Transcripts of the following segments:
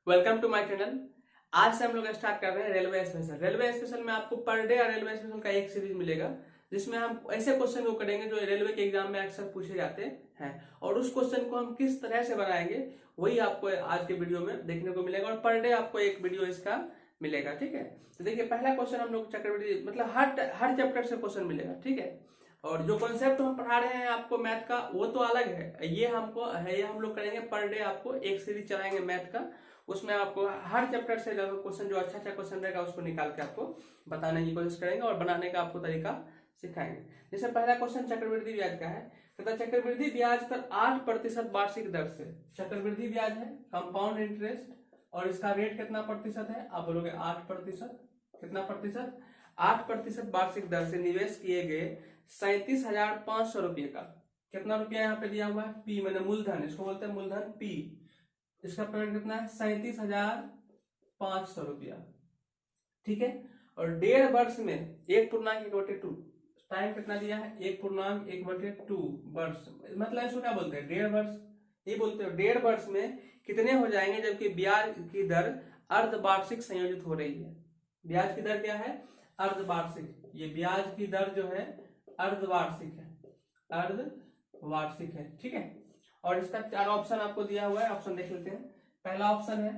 Welcome to my channel. आज से हम लोग स्टार्ट कर रहे हैं रेलवे स्पेशल। रेलवे स्पेशल में आपको पर डे और रेलवे स्पेशल का एक सीरीज मिलेगा, जिसमें हम ऐसे क्वेश्चन को करेंगे जो रेलवे के एग्जाम में अक्सर पूछे जाते हैं, और उस क्वेश्चन को हम किस तरह से बनाएंगे वही आपको आज के वीडियो में देखने को मिलेगा। और पर डे आपको एक वीडियो इसका मिलेगा, ठीक है। तो देखिए, पहला क्वेश्चन हम लोग चक्रवृद्धि मतलब हर चैप्टर से क्वेश्चन मिलेगा, ठीक है। और जो कॉन्सेप्ट हम पढ़ा रहे हैं आपको मैथ का, वो तो अलग है। ये हम लोग करेंगे पर डे, आपको एक सीरीज चलाएंगे मैथ का। उसमें आपको हर चैप्टर से लगभग क्वेश्चन, जो अच्छा क्वेश्चन रहेगा उसको निकाल के आपको बताने की कोशिश करेंगे और बनाने का आपको तरीका सिखाएंगे। जैसे पहला क्वेश्चन चक्रवृद्धि ब्याज का है, तथा चक्रवृद्धि ब्याज पर 8% वार्षिक दर से। चक्रवृद्धि ब्याज है, कंपाउंड इंटरेस्ट, और इसका रेट कितना प्रतिशत है? आप बोलोगे 8%। कितना प्रतिशत? 8% वार्षिक दर से निवेश किए गए 37,500 रुपये का। कितना रुपया यहाँ पे दिया हुआ है? पी मैंने मूलधन, इसको बोलते हैं मूलधन पी। इसका पेमेंट कितना है? 37,500 रुपया, ठीक है। और 1.5 वर्ष में 1.1/2 टाइम कितना दिया है? 1.1/2 वर्ष। मतलब इसको क्या बोलते हैं? 1.5 वर्ष। ये बोलते हो 1.5 वर्ष में कितने हो जाएंगे, जबकि ब्याज की दर अर्धवार्षिक संयोजित हो रही है। ब्याज की दर क्या है? अर्धवार्षिक। ये ब्याज की दर जो है अर्धवार्षिक है, अर्धवार्षिक है, ठीक है। और इसका 4 ऑप्शन आपको दिया हुआ है, ऑप्शन देख लेते हैं। पहला ऑप्शन है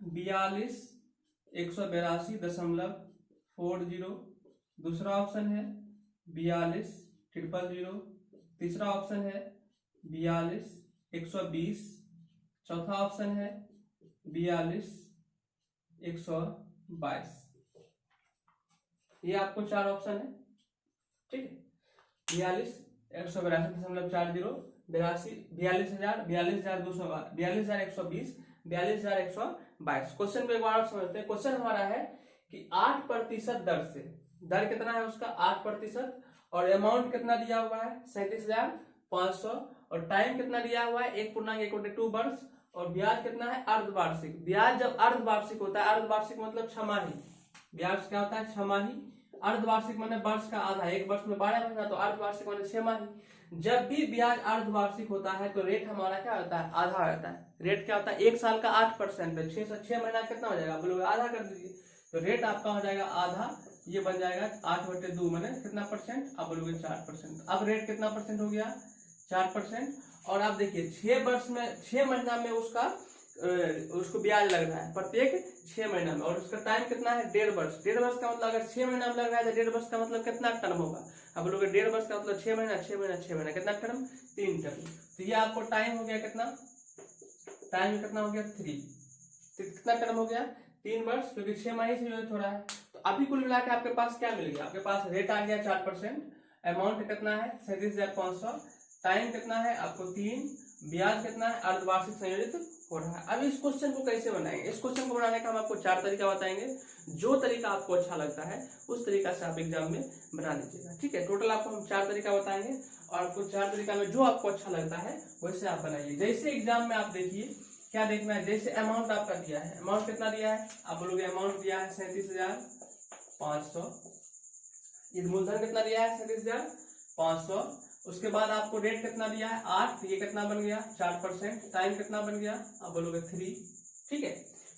42,182.40। दूसरा ऑप्शन है 42,000। तीसरा ऑप्शन है 42,120। चौथा ऑप्शन है 42,122। ये आपको 4 ऑप्शन है, ठीक है। 42,182.40, 42,000, 42,200, 42,120, 42,122। क्वेश्चन को एक बार समझते हैं। क्वेश्चन हमारा है कि 8% दर से, दर कितना है उसका? 8%, और अमाउंट कितना दिया हुआ है? 37,500, और टाइम कितना दिया हुआ है? 1.1/2 वर्ष, और ब्याज कितना है? अर्धवार्षिक। ब्याज जब अर्धवार्षिक होता है, अर्धवार्षिक मतलब छमाही। ब्याज क्या होता है? छमाही। अर्धवार्षिक माने वर्ष का आधा, एक वर्ष में 12 महीना, तो अर्धवार्षिक माने 6 माही। जब भी ब्याज अर्धवार्षिक होता है तो रेट हमारा क्या होता है? आधा होता है। रेट क्या होता है? 1 साल का 8% है, 6 महीना कितना हो जाएगा? आप लोग आधा कर दीजिए, तो रेट आपका हो जाएगा आधा। ये बन जाएगा 8/2 माने कितना परसेंट? आप बोलोगे 4%। अब रेट कितना परसेंट हो गया? 4%। और आप देखिए 6 वर्ष में, 6 महीना में उसको ब्याज लग रहा है प्रत्येक 6 महीना में, और उसका टाइम कितना है? 1.5 वर्ष। 1.5 वर्ष का मतलब अगर 6 महीना में लग रहा है तो 1.5 वर्ष का मतलब कितना टर्म होगा? अब लोग 1.5 वर्ष का मतलब 6 महीना, 6 महीना, 6 महीना, कितना टर्म? 3 टर्म। तो ये आपको टाइम हो गया कितना? टाइम कितना हो गया? 3। कितना टर्म हो गया? 3 वर्ष, क्योंकि 6 महीने से यूज हो रहा है। तो अभी कुल मिला के आपके पास क्या मिल गया? आपके पास रेट आ गया 4%, अमाउंट कितना है? 37,500, टाइम कितना है? आपको 3, ब्याज कितना है? अर्धवार्षिक संयोजित हो रहा है। अब इस क्वेश्चन को कैसे बनाएंगे? इस क्वेश्चन को बनाने का हम आपको 4 तरीका बताएंगे। जो तरीका आपको अच्छा लगता है उस तरीका से आप एग्जाम में बना लीजिएगा, ठीक है। टोटल आपको हम 4 तरीका बताएंगे, और आपको 4 तरीका में जो आपको अच्छा लगता है वैसे आप बनाइए। जैसे एग्जाम में आप देखिए क्या देखना है, जैसे अमाउंट आपका दिया है, अमाउंट कितना दिया है? आप बोलोगे अमाउंट दिया है 37,500। ये मूलधन कितना दिया है? 37,500। उसके बाद आपको रेट कितना दिया है? 8। ये कितना बन गया? 4%। टाइम कितना बन गया? आप बोलोगे 3, ठीक है।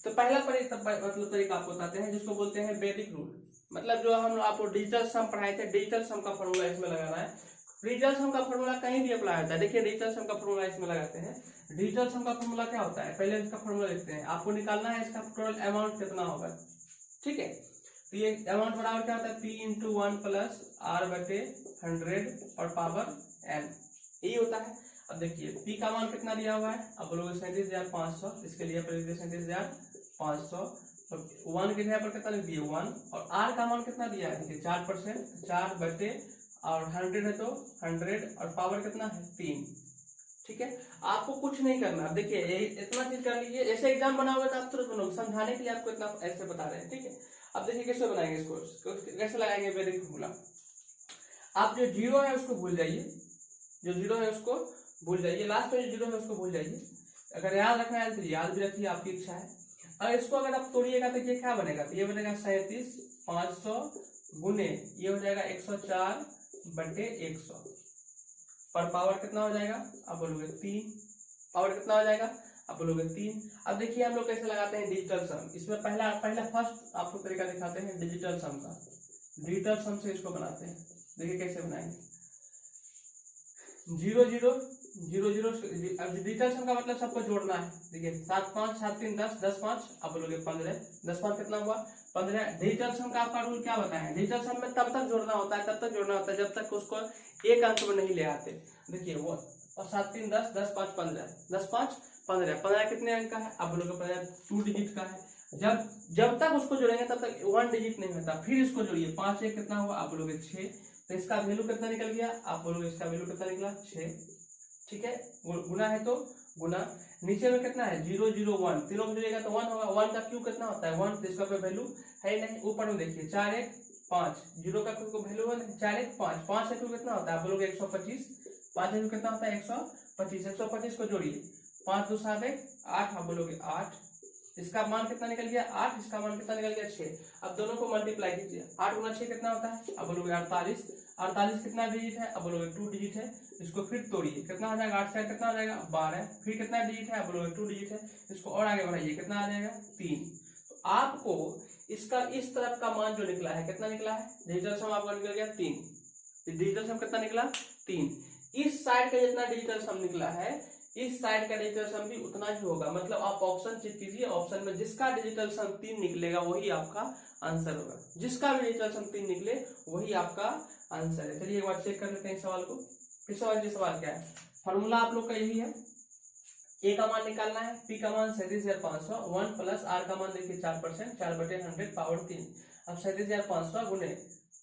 तो पहला मतलब तरीका आपको बताते हैं, जिसको बोलते हैं वैदिक रूल। मतलब जो हम आपको डिजिटल सम पढ़ाए थे, डिजिटल सम का फॉर्मूला इसमें लगाना है। डिजिटल सम का फॉर्मूला कहीं भी अप्लाई होता है। देखिए डिजिटल सम का फॉर्मूला इसमें लगाते हैं। डिजिटल सम का फॉर्मूला क्या होता है? पहले इसका फॉर्मूला लिखते हैं। आपको निकालना है इसका टोटल अमाउंट कितना होगा, ठीक है। तो ये अमाउंट बराबर क्या होता है? P × 1 + R/100 और पावर n, यही होता है। अब देखिए P का मान कितना दिया हुआ है? आप बोलोगे 37,500। इसके लिए 37,500, और 1 के जगह पर कितना लिख दिए? 1। और R का मान कितना दिया है? देखिए 4%, 4/, और 100 है तो 100, और पावर कितना है? 3, ठीक है। आपको कुछ नहीं करना। अब देखिए इतना चीज कर लीजिए, ऐसे एग्जाम बनाओगे तो आप तुरंत बनोगे। समझाने के लिए आपको इतना ऐसे बता रहे हैं, ठीक है। अब देखिए कैसे बनाएंगे इसको, कैसे लगाएंगे वैदिक फॉर्मूला। आप जो 0 है उसको भूल जाइए, जो 0 है उसको भूल जाइए, लास्ट में जो 0 है उसको भूल जाइए। अगर याद रखना है तो याद भी रखिए, आपकी इच्छा है। और इसको अगर आप तोड़िएगा तो ये क्या बनेगा? तो ये बनेगा 37,500 गुने, ये हो जाएगा 104/100, पर पावर कितना हो जाएगा? आप बोलोगे 3। पावर कितना हो जाएगा? आप बोलोगे 3। अब देखिए हम लोग कैसे लगाते हैं डिजिटल सम। इसमें पहला फर्स्ट आपको तरीका दिखाते हैं डिजिटल सम का। डिजिटल सम से इसको बनाते हैं, देखिए कैसे बनाएंगे। 0 0 0 0। अब डिजिटल सम का मतलब सबको जोड़ना है। देखिए 7 5 7 3 10 10 5 आप बोलोगे 15। 10 5 कितना हुआ 15। डिजिटल सम का आपका रूल क्या बताया? डिजिटल सम में तब तक जोड़ना होता है, तब तक जोड़ना होता है जब तक उसको एक अंक में नहीं ले आते। देखिए वो और 7 3 10 10 5 15 10 5 15 15 कितने अंक का है? आप बोलोगे 15 2 डिजिट का है। जब तक उसको जोड़ेंगे तब तक 1 डिजिट नहीं होता। फिर इसको जोड़िए 5 1 कितना हुआ? आप बोलोगे 6। तो इसका वैल्यू कितना निकल गया? आप बोलोगे इसका वैल्यू कितना निकला? 6। ठीक है, गुना है तो गुना। नीचे में कितना है? 0 0 1, तीनों को जोड़ेगा तो 1 होगा। 1 का क्यूब कितना होता है? 1। तो इसका कोई वैल्यू है नहीं। ऊपर में देखिए 4 1 5, 0 का कोई वैल्यू है नहीं। 4 1 5, 5 का क्यूब कितना होता है? आप बोलोगे 125। 5 का क्यूब कितना होता है? 125। 125 को जोड़िए 5 2 7 1 8, आप बोलोगे 8। इसका मान कितना निकल गया? 8। इसका मान कितना निकल गया? 6। अब दोनों को मल्टीप्लाई कीजिए। 8 गुना 6 कितना होता है? अब बोलोगे 48। 48 कितना डिजिट है? अब बोलोगे 2 डिजिट है। इसको फिर तोड़िए, कितना हो जाएगा? 8 से कितना हो जाएगा? 12। फिर कितना डिजिट है? अब बोलोगे 2 डिजिट है। इसको और आगे बढ़ाइए, कितना आ जाएगा? 3। तो आपको इसका इस तरफ का मान जो निकला है कितना निकला है? डिजिटल सम आपका निकल गया 3। डिजिटल सम कितना निकला? 3। इस साइड का जितना डिजिटल सम निकला है इस साइड का डिजिटल सम भी उतना ही होगा। मतलब आप ऑप्शन चेक कीजिए, ऑप्शन में जिसका डिजिटल सम 3 निकलेगा वही आपका आंसर होगा। जिसका भी डिजिटल सम 3 निकले वही आपका आंसर है। चलिए एक बार चेक कर लेते हैं इस सवाल को। इस सवाल क्या है? फॉर्मूला आप लोग का यही है, ए का मान निकालना है, पी का मान 37,500, 1 प्लस आर का मान देखिए 4%, 4/100 पावर 3। अब 37,500 गुने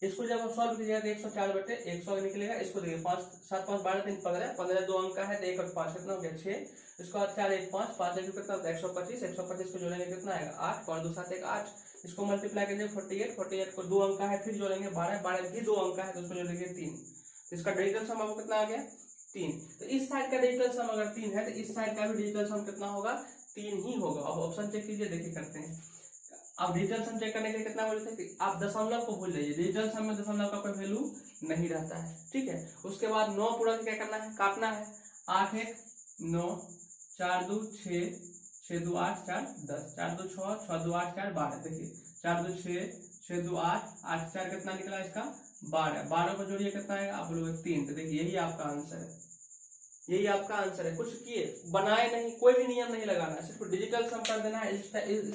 इसको जब आप सॉल्व कीजिएगा तो 104/100 निकलेगा। इसको देखिए 5 7 5 12 3 15, 15 2 अंक का है तो 1 और 5 कितना हो गया? 6। इसको 4 1 5 5 1 कितना होता है? 125। 125 को जोड़ेंगे कितना आएगा? 8। 5 2 7 1 8। इसको मल्टीप्लाई करेंगे 48। 48 को 2 अंक का है, फिर जोड़ेंगे 12। 12 भी 2 अंक का है तो उसको जोड़ेंगे 3। तो इसका डिजिटल सम आपको कितना आ गया? 3। तो इस साइड का डिजिटल सम अगर 3 है तो इस साइड का भी डिजिटल सम कितना होगा? 3 ही होगा। अब ऑप्शन चेक कीजिए, देखिए करते हैं। आप डिजिटल सम चेक करने के लिए कितना बोलते हैं कि आप दशमलव को भूल जाइए। डिजिटल सम में दशमलव का कोई वैल्यू नहीं रहता है। ठीक है, उसके बाद 9 पूरा क्या करना है? काटना है। 8 1 9, 4 2 6, 6 2 8 4 10, 4 2 6, 6 2 8 4 12। देखिए 4 2 6, 6 2 8, 8 4 कितना निकला इसका? 12। 12 को जोड़िए कितना आएगा? आप लोग 3। तो देखिए यही आपका आंसर है। यही आपका आंसर है। कुछ किए बनाए नहीं, कोई भी नियम नहीं लगाना है, सिर्फ डिजिटल सम कर देना है। इस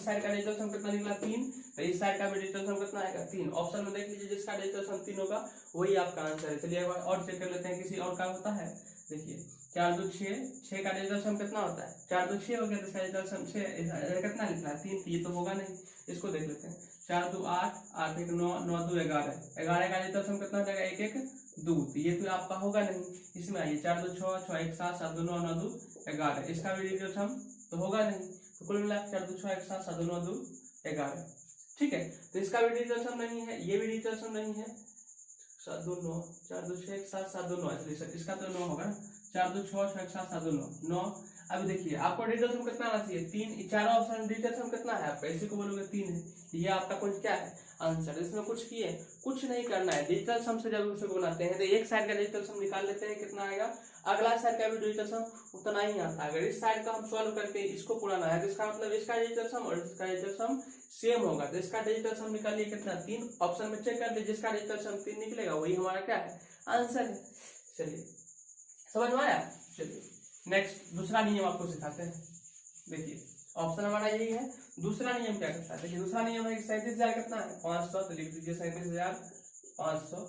साइड का डिजिटल सम कितना निकला? 3। तो इस साइड का भी डिजिटल सम कितना आएगा? 3। ऑप्शन में देख लीजिए, जिसका डिजिटल सम 3 होगा वही आपका आंसर है। चलिए एक बार और चेक कर लेते हैं, किसी और का होता है। देखिए 4 2 6, 6 का डिजिटल सम कितना होता है? 4 2 6 हो गया तो इसका डिजिटल सम 6 कितना निकला? 3। ये तो होगा नहीं, इसको देख लेते हैं। 4 2 8, 8 1 9, 9 2 11, 11 का डिजिटल सम कितना हो जाएगा? 1 1 2। तो ये तो आपका होगा नहीं। इसमें आइए 4 2 6, 6 1 7, 7 2 9, 9 2 11, इसका भी डिजिटल सम तो होगा नहीं। तो कुल मिला 4 2 6 1 7, 7 2 9 2 11। ठीक है, तो इसका भी डिजिटल सम नहीं है, ये भी डिजिटल सम नहीं है। 7 2 9, 4 2 6 1 7, 7 2 9, चलिए सर इसका तो 9 होगा ना। 4 2 6 6 1 7, 7 2 9 9। अब देखिए आपको डिजिटल सम कितना आना चाहिए? 3। चारों ऑप्शन डिजिटल सम कितना है आपका? इसी को बोलोगे 3 है। ये आपका कुछ क्या है? आंसर। इसमें कुछ किए कुछ नहीं करना है। डिजिटल सम से जब उसे बनाते हैं तो एक साइड का डिजिटल सम निकाल लेते हैं, कितना आएगा? अगला साइड का भी डिजिटल सम उतना ही आता है। अगर इस साइड का हम सॉल्व करके इसको पुराना है तो इसका मतलब इसका डिजिटल सम और इसका डिजिटल सम सेम होगा। तो इसका डिजिटल सम निकालिए कितना? 3। ऑप्शन में चेक कर लीजिए, जिसका डिजिटल सम 3 निकलेगा वही हमारा क्या है? आंसर है। चलिए समझ में आया? चलिए नेक्स्ट दूसरा नियम आपको सिखाते हैं। देखिए ऑप्शन हमारा यही है। दूसरा नियम क्या करता है? देखिए दूसरा नियम है 37,000 कितना है? 500। तो लिख दीजिए 37,500।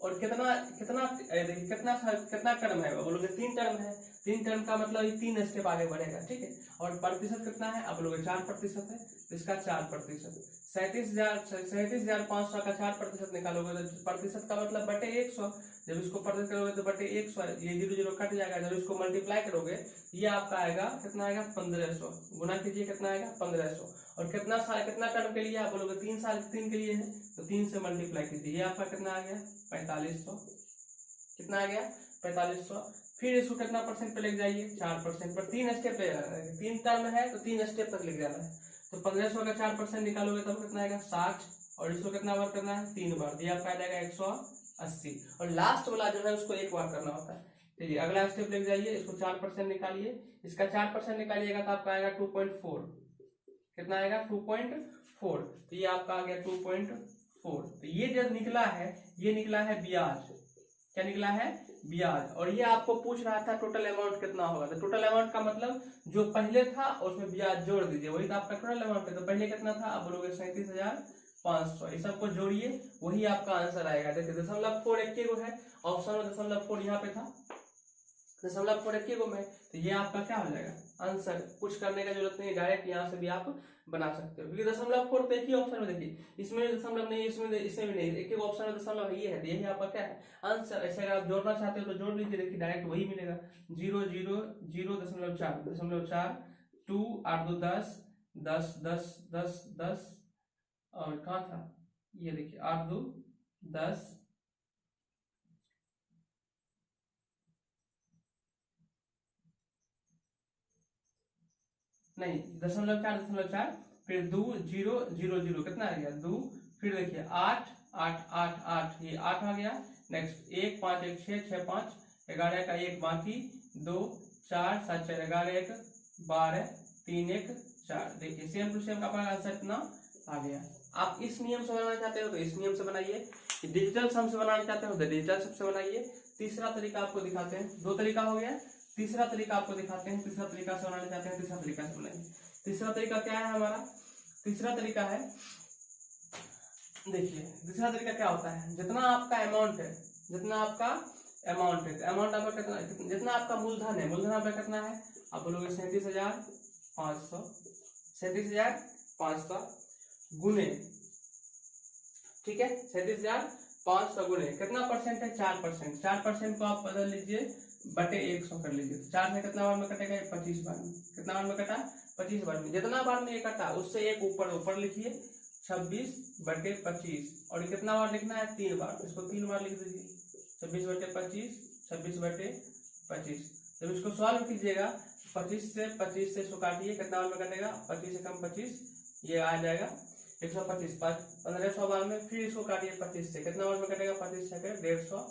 और कितना कितना देखिए कितना टर्म है? बोलोगे 3 टर्म है। 3 टर्म का मतलब ये 3 स्टेप आगे बढ़ेगा। ठीक है, और प्रतिशत कितना है? आप लोग 4% है, इसका 4%। 37,500 का 4% निकालोगे तो प्रतिशत का मतलब बटे 100। जब इसको प्रतिशत करोगे तो बटे 100, ये 0 0 कट जाएगा। जब इसको मल्टीप्लाई करोगे ये आपका आएगा कितना आएगा? 1500। गुना कीजिए कितना आएगा? 1500। और कितना साल कितना टर्म के लिए? आप बोलोगे 3 साल 3 के लिए है तो 3 से मल्टीप्लाई कीजिए, ये आपका कितना आ गया? 4500। कितना आ गया? 4500। फिर इसको कितना परसेंट पे लेके जाइए? 4% पर। 3 स्टेप पे 3 टर्म है तो 3 स्टेप तक लेके जाना है। तो 1500 का 4% निकालोगे तब कितना आएगा? 60। और इसको कितना बार करना है? 3 बार। ये आपका आ जाएगा 180। और लास्ट वाला जो है उसको 1 बार करना होता है। चलिए अगला स्टेप लेके जाइए, इसको 4% निकालिए, इसका 4% निकालिएगा तो आपका आएगा 2.4, कितना आएगा 2.4, तो ये आपका आ गया 2.4। तो ये जो निकला है ये निकला है ब्याज, क्या निकला है ब्याज। और ये आपको पूछ रहा था टोटल अमाउंट कितना होगा, तो टोटल अमाउंट का मतलब जो पहले था उसमें ब्याज जोड़ दीजिए, वही तो आपका टोटल अमाउंट है। तो पहले कितना था, आप बोलोगे 37,500, ये सबको जोड़िए वही आपका आंसर आएगा। देखिए 0.4 एक है, ऑप्शन में 0.4 यहाँ पे था, 0.4 एक में, तो ये आपका क्या हो जाएगा आंसर। कुछ करने का जरूरत नहीं, डायरेक्ट यहाँ से भी आप बना सकते हो, क्योंकि 0.4 तो एक ही ऑप्शन में, देखिए इसमें दशमलव नहीं, इसमें भी नहीं, एक एक ऑप्शन में दशमलव ये है, यही आपका क्या है आंसर। ऐसे अगर आप जोड़ना चाहते हो तो जोड़ लीजिए, देखिए डायरेक्ट वही मिलेगा 0.0 2 8 2 10 10 10 10 10 और कहाँ था ये, देखिए 8 2 10 नहीं 0.4 फिर 2 0 0 0 कितना आ गया 2, फिर देखिए 8 8 8 8 ये 8 आ गया। नेक्स्ट 1 5 1 6 6 5 11 का 1 बाकी 2 4 7 4 11 1 12 3 1 4, देखिए सेम टू सेम का आंसर इतना आ गया। आप इस नियम से बनाना चाहते हो तो इस नियम से बनाइए, डिजिटल सम से बनाना चाहते हो तो डिजिटल सम से बनाइए। तीसरा तरीका आपको दिखाते हैं, दो तरीका हो गया, तीसरा तरीका आपको दिखाते हैं, तीसरा तरीका से बनाना चाहते हैं तीसरा तरीका से बनाइए। तीसरा तरीका क्या है हमारा, तीसरा तरीका है, देखिए तीसरा तरीका क्या होता है, जितना आपका अमाउंट है, जितना आपका अमाउंट है, अमाउंट आपका कितना, जितना आपका मूलधन है, मूलधन आपका कितना है, आप बोलोगे 37,500, 37,500 गुने, ठीक है 37,500 गुने कितना परसेंट है 4%, 4% को आप बदल लीजिए बटे 100 कर लीजिए, 4 में कितना बार में कटेगा 25 बार में, कितना बार में कटा 25 बार में, जितना बार में ये कटा उससे एक ऊपर लिखिए 26/25, और कितना बार लिखना है 3 बार, इसको 3 बार लिख दीजिए 26/25 26/25। जब इसको सॉल्व कीजिएगा 25 से इसको काटिए, कितना बार में कटेगा 25 से कम 25, ये आ जाएगा 125, 1500 बार में, फिर इसको काटिए 25 से, कितना बार में कटेगा 25 सेकंड 150,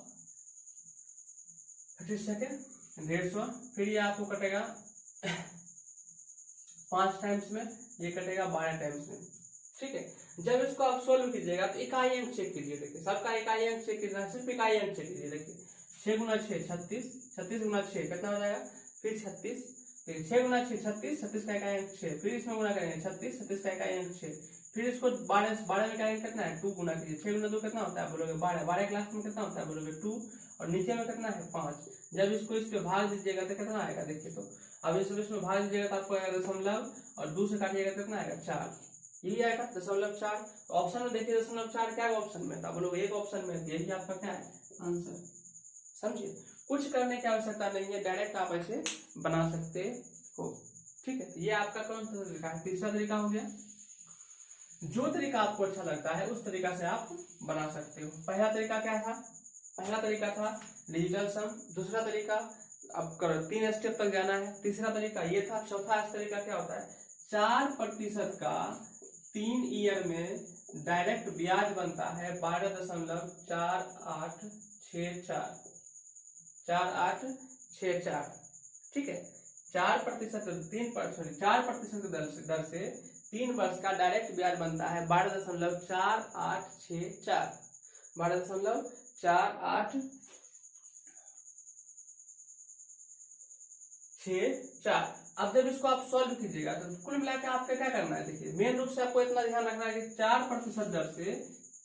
25 सेकंड 150, फिर ये आपको कटेगा 5 टाइम्स में, ये कटेगा 12 टाइम्स में, ठीक है। जब इसको आप सोल्व कीजिएगा तो इकाई अंक चेक कीजिए, देखिए सबका इकाई अंक चेक कीजिए, सिर्फ इकाई अंक चेक कीजिए, देखिए 6 गुना 6 36, 36 गुना 6 कितना हो जाएगा, फिर 36, 6 गुना 6 36, 36 का इकाई अंक 6, फिर इसमें गुना करेंगे 36, 36 का इकाई अंक 6, फिर इसको 12 में करेंगे कितना है 2 गुना कीजिए, 6 गुना 2 कितना होता है बोलोगे 12, 12 क्लास में कितना होता है बोलोगे 2, और नीचे में कितना है 5। जब इसको इस पे भाग दीजिएगा तो कितना आएगा, देखिए तो अब इसमें भाग दीजिएगा तो आपको आएगा दशमलव, और 2 से काटिएगा तो कितना आएगा 4, यही आएगा 0.4। तो ऑप्शन में देखिए 0.4 क्या ऑप्शन में था, बोलोगे एक ऑप्शन में, यही आपका क्या है आंसर, समझिए। कुछ करने की आवश्यकता नहीं है, डायरेक्ट आप ऐसे बना सकते हो, ठीक है। ये आपका कौन सा तरीका है, तीसरा तरीका हो गया। जो तरीका आपको अच्छा लगता है उस तरीका से आप बना सकते हो। पहला तरीका क्या था, पहला तरीका था डिजिटल सम, दूसरा तरीका अब करो 3 स्टेप तक जाना है, तीसरा तरीका ये था, चौथा तरीका क्या होता है 4% का 3 ईयर में डायरेक्ट ब्याज बनता है 12.4864, ठीक है। 4% 4% दर से 3 वर्ष का डायरेक्ट ब्याज बनता है 12.4864, 12.4864। अब जब इसको आप सॉल्व कीजिएगा तो कुल मिलाकर आपको क्या करना है, देखिए मेन रूप से आपको इतना ध्यान रखना है कि 4% दर से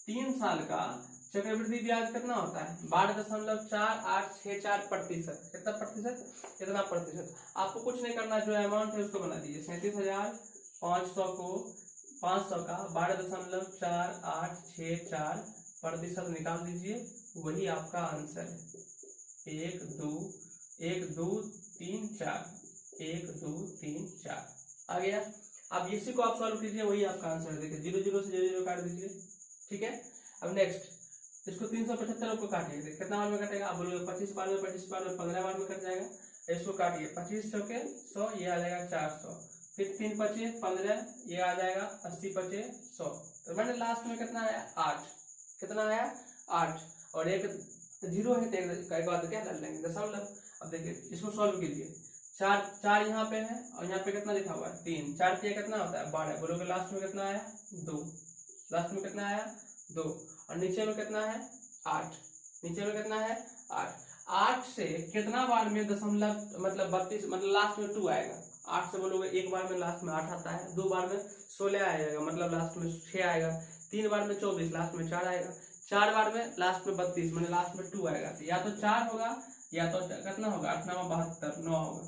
3 साल का चक्रवृद्धि ब्याज कितना होता है 12.4864%, कितना प्रतिशत, इतना प्रतिशत। आपको कुछ नहीं करना, जो अमाउंट है उसको बना दीजिए 37,500 को 500 का 12.4864% निकाल दीजिए, वही आपका आंसर है। 1 2 3 4 1 2 3 4 आ गया। अब इसी को आप सॉल्व कीजिए, वही आपका आंसर है। देखिए 0 0 से 0 0 काट दीजिए, ठीक है। अब नेक्स्ट इसको 375 को काटिए, कितना बार में कटेगा, आप बोलोगे 25 बार में, 25 बार में 15 बार में कट जाएगा। इसको काटिए 25 चौके 100, ये आ जाएगा 400, फिर 3 पचे 15, ये आ जाएगा 80 पचे 100, तो मैंने लास्ट में कितना आया 8, कितना आया 8, और एक 0 है तो एक बाद क्या कर लेंगे दशमलव। अब देखिए इसको सॉल्व कीजिए, 4 यहाँ पे है और यहाँ पे कितना लिखा हुआ है 3, 4 3 कितना होता है 12, बोलोगे लास्ट में कितना आया 2, लास्ट में कितना आया 2, और नीचे में कितना है 8, नीचे में कितना है 8, 8 से कितना बार में दशमलव मतलब 32 मतलब लास्ट में 2 आएगा, 8 से बोलोगे एक बार में लास्ट में 8 आता है, 2 बार में 16 आएगा मतलब लास्ट में 6 आएगा, 3 बार में 24 लास्ट में 4 आएगा, 4 बार में लास्ट में 32 मतलब लास्ट में 2 आएगा, तो या तो 4 होगा या तो कितना होगा 8 9 72 9 होगा,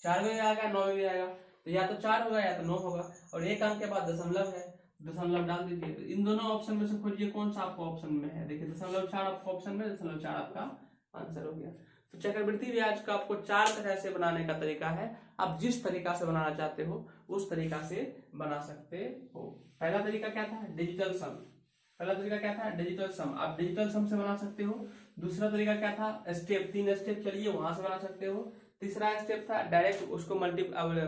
4 में भी आएगा 9 में भी आएगा, तो या तो 4 होगा या तो 9 होगा, और एक अंक के बाद दशमलव है, दशमलव डाल दीजिए। तो इन दोनों ऑप्शन में से खोजिए कौन सा आपको ऑप्शन में है, देखिए 0.4 आपका ऑप्शन में, 0.4 आपका आंसर हो गया। तो चक्रवृद्धि ब्याज का आपको 4 तरह से बनाने का तरीका है, आप जिस तरीका से बनाना चाहते हो उस तरीका से बना सकते हो। पहला तरीका क्या था डिजिटल सम, पहला तरीका क्या था डिजिटल सम, आप डिजिटल सम से बना सकते हो। दूसरा तरीका क्या था स्टेप, 3 स्टेप चलिए वहां से बना सकते हो। तीसरा स्टेप था डायरेक्ट उसको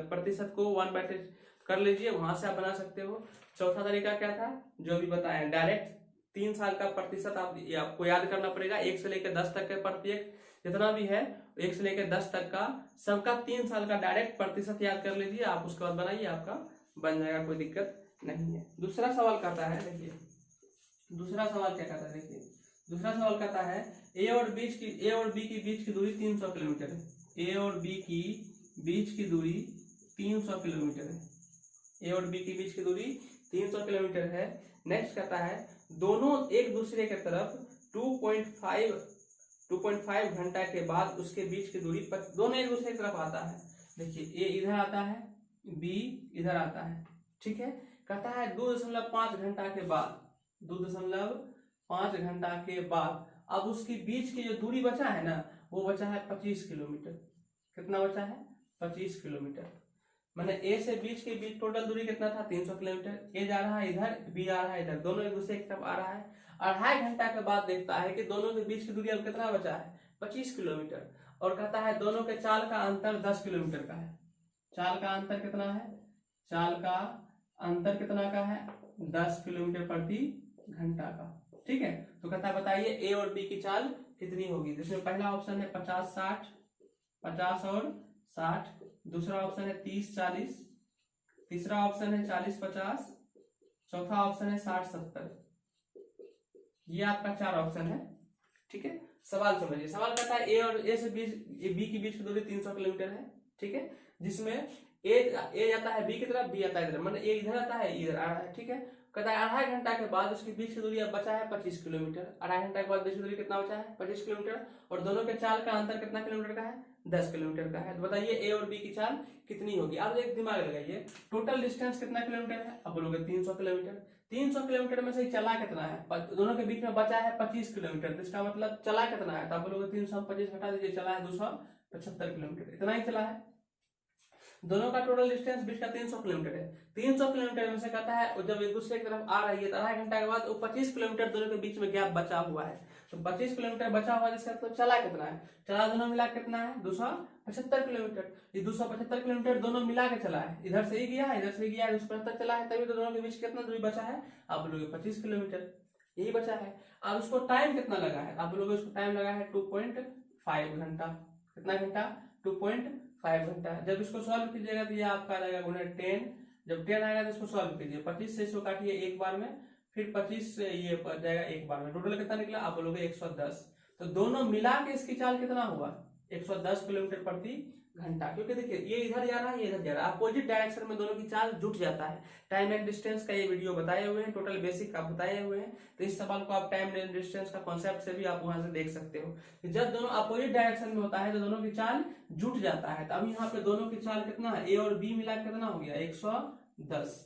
प्रतिशत को 1/3 कर लीजिए, वहां से आप बना सकते हो। चौथा तरीका क्या था जो भी बताया डायरेक्ट 3 साल का प्रतिशत आपको याद करना पड़ेगा, 1 से लेकर 10 तक के प्रत्येक जितना भी है 1 से लेकर 10 तक का सबका 3 साल का डायरेक्ट प्रतिशत याद कर लीजिए, आप उसके बाद बनाइए आपका बन जाएगा, कोई दिक्कत नहीं है। दूसरा सवाल कहता है देखिए, दूसरा सवाल क्या कहता है देखिए, दूसरा सवाल कहता है ए और बी की बीच की दूरी 300 किलोमीटर है, ए और बी की बीच की दूरी 300 किलोमीटर है, ए और बी की बीच की दूरी 300 किलोमीटर है। नेक्स्ट कहता है दोनों एक दूसरे के तरफ 2.5 घंटा के बाद उसके बीच की दूरी दोनों एक दूसरे की तरफ आता है। देखिए ए इधर आता है, बी इधर आता है, ठीक है। कहता है 2.5 घंटा के बाद, 2.5 घंटा के बाद अब उसकी बीच की जो दूरी बचा है ना वो बचा है 25 किलोमीटर। कितना बचा है 25 किलोमीटर, मैंने ए से बीच के बीच टोटल दूरी कितना था 300 किलोमीटर, ए जा रहा है इधर, बी आ रहा है इधर, दोनों एक दूसरे की तरफ आ रहा है। 2.5 घंटा के बाद देखता है कि दोनों के बीच की दूरी अब कितना बचा है 25 किलोमीटर, और कहता है दोनों के चाल का अंतर 10 किलोमीटर का है। चाल का अंतर कितना है, चाल का अंतर कितना का है 10 किलोमीटर प्रति घंटा का, ठीक है। तो कहता है बताइए ए और बी की चाल कितनी होगी, जिसमें पहला ऑप्शन है 50-60, 50 और 60, दूसरा ऑप्शन है 30-40, तीसरा ऑप्शन है 40-50, चौथा ऑप्शन है 60-70। ये आपका 4 ऑप्शन है, ठीक है। सवाल समझिए, सवाल कहता है ए से बी की बीच की दूरी 300 किलोमीटर है, ठीक है, जिसमें ए जाता है बी की तरफ, बी आता है इधर, मतलब ए इधर आता है इधर आ रहा है, ठीक है। कहता है 2.5 घंटा के बाद उसके बीच की दूरी अब बचा है 25 किलोमीटर, 2.5 घंटा के बाद बीच की दूरी कितना बचा है 25 किलोमीटर, और दोनों के चाल का अंतर कितना किलोमीटर का है 10 किलोमीटर का है। तो बताइए ए और बी की चाल कितनी होगी। आप एक दिमाग लगाइए, टोटल डिस्टेंस कितना किलोमीटर है, अब बोलोगे 300 किलोमीटर, 300 किलोमीटर में से चला कितना है, दोनों के बीच में बचा है 25 किलोमीटर, तो इसका मतलब चला कितना है, तो आप बोलोगे 325 घटा दीजिए, चला है 275 किलोमीटर, इतना ही चला है। दोनों का टोटल डिस्टेंस बीच का 300 किलोमीटर है। 300 किलोमीटर में से कहता है जब एक दूसरे की तरफ आ रही है तो 2.5 घंटा के बाद वो 25 किलोमीटर दोनों के बीच में गैप बचा हुआ है, तो 25 किलोमीटर बचा हुआ है, जिसका मतलब चला कितना है, चला दोनों मिला कितना है 275 किलोमीटर। ये 275 किलोमीटर दोनों मिला के चला है, इधर से ही गया है इधर से ही गया है, 275 चला है, तभी तो दोनों के बीच कितना दूरी बचा है, आप बोलोगे 25 किलोमीटर, यही बचा है। अब उसको टाइम कितना लगा है, आप बोलोगे उसको टाइम लगा है 2.5 घंटा, कितना घंटा 2.5 घंटा। जब इसको सॉल्व कीजिएगा तो ये आपका आ जाएगा गुणे 10, जब 10 आएगा तो इसको सॉल्व कीजिए, 25 से इसको काटिए एक बार में, फिर 25 से ये पड़ जाएगा एक बार में, टोटल कितना निकला आप बोलोगे 110। तो दोनों मिला के इसकी चाल कितना हुआ 110 किलोमीटर प्रति घंटा, क्योंकि देखिए ये इधर जा रहा है ये इधर जा रहा है, अपोजिट डायरेक्शन में दोनों की चाल जुट जाता है। टाइम एंड डिस्टेंस का ये वीडियो बताए हुए हैं, टोटल बेसिक आप बताए हुए हैं, तो इस सवाल को आप टाइम एंड डिस्टेंस का कॉन्सेप्ट से भी आप वहां से देख सकते हो। जब दोनों अपोजिट डायरेक्शन में होता है तो दोनों की चाल जुट जाता है। तो अब यहाँ पे दोनों की चाल कितना है, ए और बी मिला कितना हो गया 110,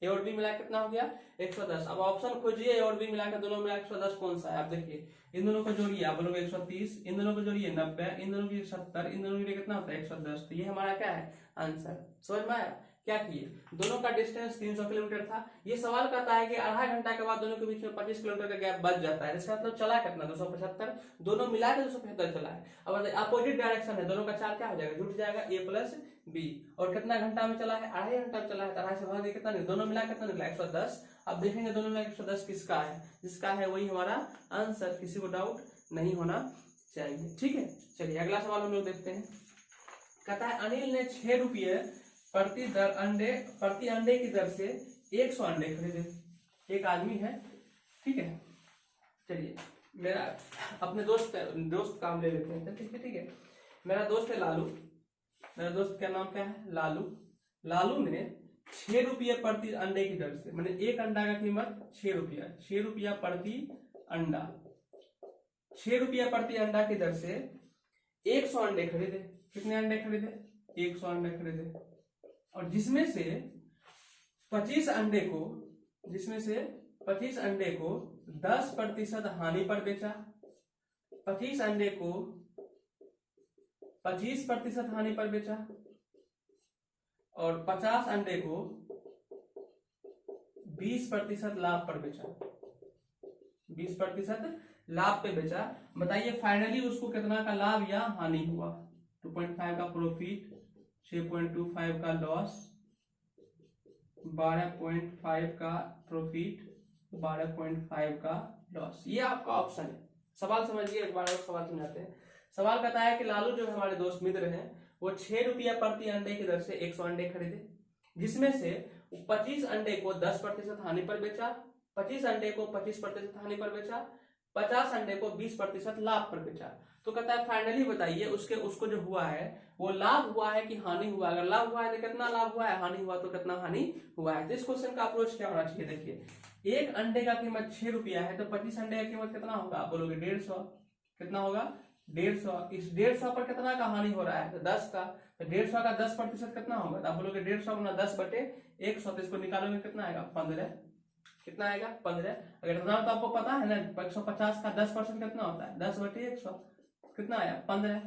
ए और बी मिला कितना हो गया 110। अब ऑप्शन खोजिए ए और बी मिला के दोनों मिला 110 कौन सा है, आप देखिए इन दोनों को जोड़िए, आप बोलोगे 130, इन दोनों को जोड़िए 90, इन दोनों की 70, इन दोनों के लिए कितना होता है 110। तो ये हमारा क्या है आंसर, समझ में आया। क्या किए, दोनों का डिस्टेंस 300 किलोमीटर था। ये सवाल कहता है कि 2.5 घंटा के बाद दोनों के बीच में 25 किलोमीटर का गैप बच जाता है, इसका मतलब चला कितना 275, दोनों मिला के 275 चला है। अब अपोजिट डायरेक्शन है, दोनों का चाल क्या हो जाएगा जुट जाएगा ए प्लस बी, और कितना घंटा में चला है 2.5 घंटा में चला है, 2.5 से भाग कितना दोनों मिला कितना निकला 110। अब देखेंगे दोनों में 110 किसका है, जिसका है वही हमारा आंसर, किसी को डाउट नहीं होना चाहिए। ठीक है, चलिए अगला सवाल हम लोग देखते हैं। कहता है अनिल ने 6 रुपये प्रति अंडे की दर से 100 अंडे खरीदे। एक आदमी है, ठीक है। चलिए मेरा अपने दोस्त का हम ले लेते हैं। ठीक है, मेरा दोस्त है लालू। मेरा दोस्त का नाम क्या है? लालू। लालू ने 6 रुपये प्रति अंडे की दर से, मैंने एक अंडा का कीमत 6 रुपया, 6 रुपया प्रति अंडा, 6 रुपया प्रति अंडा की दर से 100 अंडे खरीदे। कितने अंडे खरीदे? 100 अंडे खरीदे। और जिसमें से 25 अंडे को 10% हानि पर बेचा। 25 अंडे को 25% हानि पर बेचा और 50 अंडे को 20% लाभ पर बेचा। 20% लाभ पे बेचा। बताइए फाइनली उसको कितना का लाभ या हानि हुआ? 2.5 का प्रॉफिट, 6.25 का लॉस, 12.5 का प्रॉफिट, 12.5 का लॉस। ये आपका ऑप्शन है। सवाल समझिए, एक बार और सवाल समझाते हैं। सवाल कहता है कि लालू जो हमारे दोस्त मित्र हैं वो 6 रुपया प्रति अंडे की दर से 100 अंडे खरीदे, जिसमें से 25 अंडे को 10% हानि पर बेचा, 25 अंडे को 25% हानि पर बेचा, 50 अंडे को 20% लाभ पर बेचा। तो कहता है फाइनली बताइए उसको जो हुआ है वो लाभ हुआ है कि हानि हुआ? अगर लाभ हुआ है तो कितना लाभ हुआ है, हानि हुआ तो कितना हानि हुआ है। तो इस क्वेश्चन का अप्रोच क्या होना चाहिए? देखिए एक अंडे का कीमत 6 रुपया है तो 25 अंडे का कीमत कितना होगा? आप बोलोगे 150। कितना होगा? 150। इस 150 पर कितना का हानि हो रहा है? तो 10 का। तो 150 का 10% कितना होगा? तो आप बोलोगे 150 गुना 10/100। तो इसको निकालोगे कितना आएगा? 15। कितना आएगा? 15। अगर इतना तो आपको पता है ना, 150 का 10% कितना होता है? 10/100। कितना आया? 15।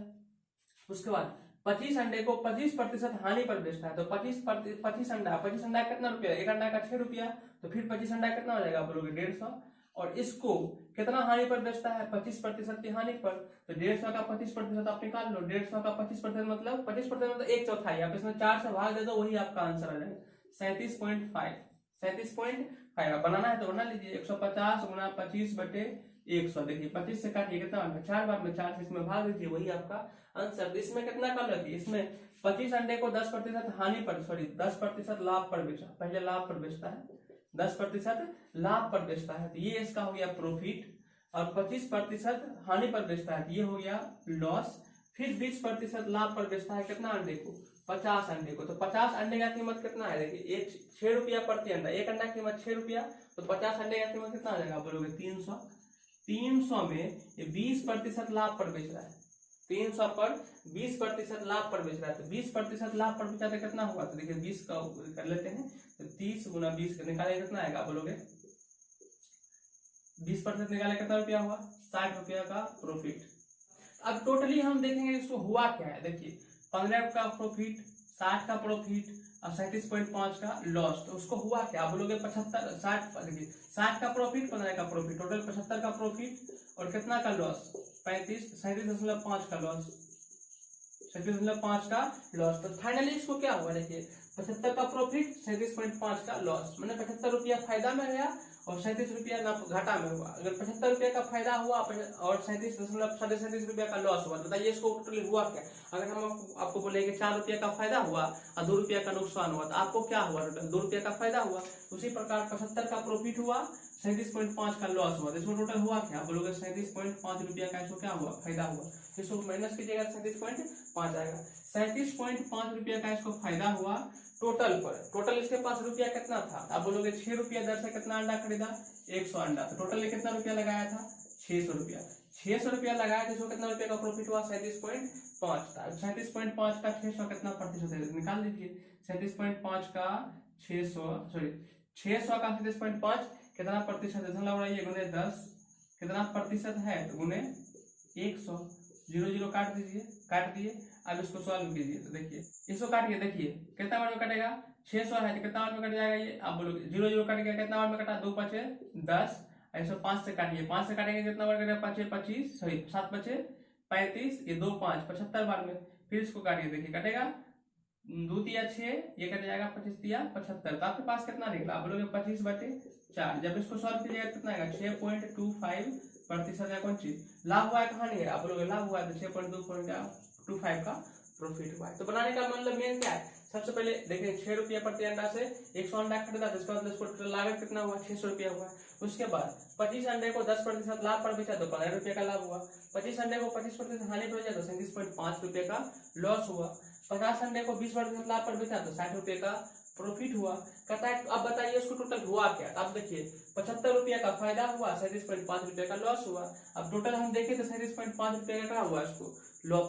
उसके बाद 25 अंडे को 25% हानि पर बेचता है तो 25 अंडा कितना रुपया? एक अंडा का 6 रुपया। तो फिर 25 अंडा कितना हो जाएगा? बोलोगे 150। और इसको कितना हानि पर बेचता है? 25% की हानि पर। तो 150 का 25% आप निकाल लो। 150 का 25% मतलब 25% मतलब 1/4। आप इसमें 4 से भाग दे दो, वही आपका आंसर आ जाएगा 37.5। 37.5 बनाना है तो बना लीजिए। 150 गुना 25/100। देखिए 25 से काटिए कितना होगा? 4 बार में 4 से इसमें भाग दीजिए, वही आपका आंसर। इसमें कितना कर लेती है? इसमें 25 अंडे को 10% हानि पर, 10% लाभ पर बेचा। पहले लाभ पर बेचता है, 10% लाभ पर बेचता है तो ये इसका हो गया प्रॉफिट। और 25% हानि पर बेचता है तो ये हो गया लॉस। फिर 20% लाभ पर बेचता है कितना अंडे को? 50 अंडे को। तो 50 अंडे का कीमत कितना है? देखिए 6 रुपया प्रति अंडा, एक अंडा की कीमत 6 रुपया, तो 50 अंडे का कीमत कितना आ जाएगा? बोलोगे 300। 300 में ये 20% लाभ पर बेच रहा है। 300 पर 20% लाभ पर बेच रहा है तो 20% लाभ पर बेचा तो कितना हुआ? तो देखिए 20 का कर लेते हैं तो 30 गुना 20 निकाले कितना आएगा? बोलोगे 20% निकाले कितना रुपया हुआ? 60 रुपया का प्रॉफिट। अब टोटली हम देखेंगे इसको हुआ क्या है। देखिए 15 का प्रॉफिट, 60 का प्रॉफिट और 37.5 का लॉस। तो उसको हुआ क्या? आप बोलोगे 75, 60। देखिए 60 का प्रॉफिट, 15 का प्रॉफिट, टोटल 75 का प्रॉफिट और कितना का लॉस? 37.5 का लॉस। 37.5 का लॉस। तो फाइनली इसको क्या हुआ? देखिए 75 का प्रॉफिट, 37.5 का लॉस, मैंने 75 रुपया फायदा में गया और 37 रुपया घाटा में हुआ। अगर 75 रुपया का फायदा हुआ और 37.37 रुपया का लॉस हुआ, बताइए इसको टोटली हुआ क्या? अगर हम आपको बोले कि 4 रुपया का फायदा हुआ और 2 रुपया का नुकसान हुआ तो आपको क्या हुआ? टोटल 2 रुपया का फायदा हुआ। उसी प्रकार 75 का प्रॉफिट हुआ, 37.5 का लॉस हुआ, तो इसमें टोटल हुआ क्या? बोलोगे 37.5 रुपया का इसको क्या हुआ? फायदा हुआ। इसको माइनस कीजिएगा 37.5 आएगा। 37.5 रुपया का इसको फायदा हुआ टोटल पर। टोटल इसके पास रुपया कितना था? आप बोलोगे 6 रुपया दर से कितना अंडा खरीदा? 100 अंडा। तो टोटल कितना रुपया लगाया था? 600 रुपया। 600 रुपया लगाया तो इसको कितना रुपया का प्रॉफिट हुआ? 37.5 था। 37.5 का 600 कितना प्रतिशत है? निकाल लीजिए। 37.5 का 600 का 37.5 कितना प्रतिशत है? उड़ाइए, गुने 10 कितना प्रतिशत है? गुने 100। 0 0 काट दीजिए, काट दिए। अब इसको सॉल्व कीजिए तो देखिए इसको काटिए, देखिए कितना बार में कटेगा? 600 है तो कितना बार में कट जाएगा ये? आप बोलोगे 0 0 कट गया, कितना बार में कटा? 2 5 10। ऐसे 5 से काटिए, 5 से काटेंगे कितना बार कटेगा? 5 25, 7 5 35, ये 2 5 75 बार में। फिर इसको काटिए, देखिए कटेगा 2 तिया 6, ये कट जाएगा 25 तिया 75। तो आपके पास कितना निकला? आप बोलोगे 25/4। जब इसको सॉल्व कीजिएगा कितना आएगा? 6.25 प्रतिशत है कौन चीज, लाभ हुआ है, कहां नहीं है, आप लोग लाभ हुआ है तो 6.25 का प्रॉफिट हुआ है। तो बनाने का मतलब मेन क्या है, सबसे पहले देखिए 6 रुपया प्रति अंडा से 100 अंडा खरीदा, जिसका मतलब इसको टोटल लागत कितना हुआ, 600 रुपया हुआ। उसके बाद 25 अंडे को 10% लाभ पर बेचा तो 15 रुपये का लाभ हुआ। 25 अंडे को 25% हानि पर बेचा तो 37.5 रुपये का लॉस हुआ। 50 अंडे को 20% लाभ पर बेचा तो 60 रुपये का प्रॉफिट हुआ। कहता है अब बताइए उसको टोटल हुआ क्या, अब देखिए 75 रुपया का फायदा हुआ, 37.5 रुपये का लॉस हुआ। अब टोटल हम देखें तो 37.5 रुपये का हुआ, इसको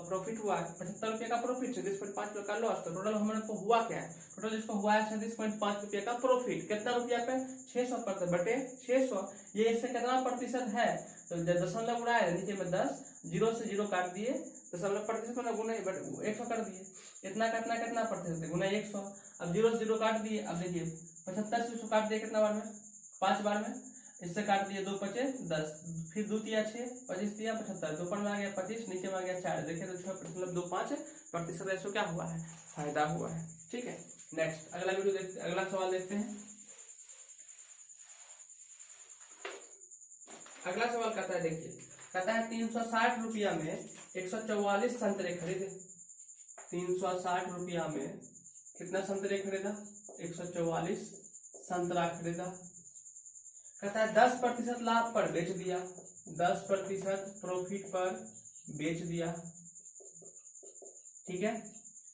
प्रॉफिट हुआ है, 75 रुपये का प्रॉफिट, 37.5 रुपये का लॉस। तो टोटल हमारे को हुआ क्या है, टोटल इसको हुआ है 37.5 रुपये का प्रॉफिट। कितना रुपया पे, 600 बटे 600। ये इससे कितना प्रतिशत है, तो दशमलव उड़ाया नीचे में 10, 0 से 0 काट दिए, दशमलव प्रतिशत को ना गुना 100 कर दिए, इतना कितना कितना प्रतिशत है, गुना 100। अब 0 से 0 काट दिए, अब देखिए 75 से 100 काट दिए कितना बार में, 5 बार में, इससे काट दिए 2 पचे 10, फिर 2 तिया 6, 25 तिया 75, ऊपर में आ गया 25, नीचे में आ गया 4, देखिए तो 6.25% ऐसा क्या हुआ है, फायदा हुआ है। ठीक है, नेक्स्ट अगला वीडियो देखते, अगला सवाल देखते हैं। अगला सवाल कहता है, देखिए कहता है 360 रुपया में 144 संतरे खरीदे। 360 रुपया में कितना संतरे खरीदा, 144 संतरा खरीदा। कहता है 10% लाभ पर बेच दिया, 10% प्रॉफिट पर बेच दिया। ठीक है,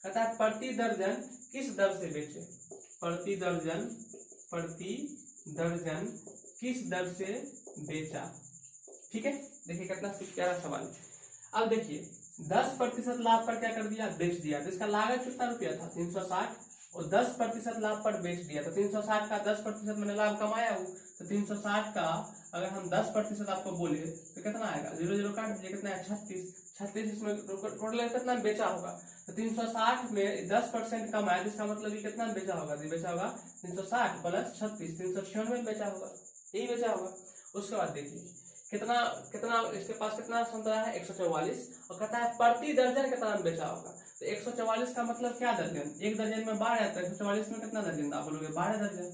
कहता है प्रति दर्जन किस दर से बेचे, प्रति दर्जन किस दर से बेचा। ठीक है, देखिए कितना प्यारा सवाल है। अब देखिए 10% लाभ पर क्या कर दिया, बेच दिया, तो इसका लागत कितना रुपया था, 360, और 10% लाभ पर बेच दिया, तो 360 का 10% मैंने लाभ कमाया हूँ, तो 360 का अगर हम 10% आपको बोले तो कितना आएगा, 0 काट दीजिए, कितना है 36, इसमें टोटल कितना बेचा होगा, तो 360 में 10% कमाया, जिसका मतलब ये कितना बेचा होगा, 360 प्लस 36, 396 बेचा होगा, यही बेचा होगा। उसके बाद देखिए कितना कितना इसके पास कितना संतरा है, 144, और कहता है प्रति दर्जन कितना बेचा होगा, तो 144 का मतलब क्या दर्जन, एक दर्जन में 12 है, तो 144 में कितना दर्जन आप बोलोगे, 12 दर्जन,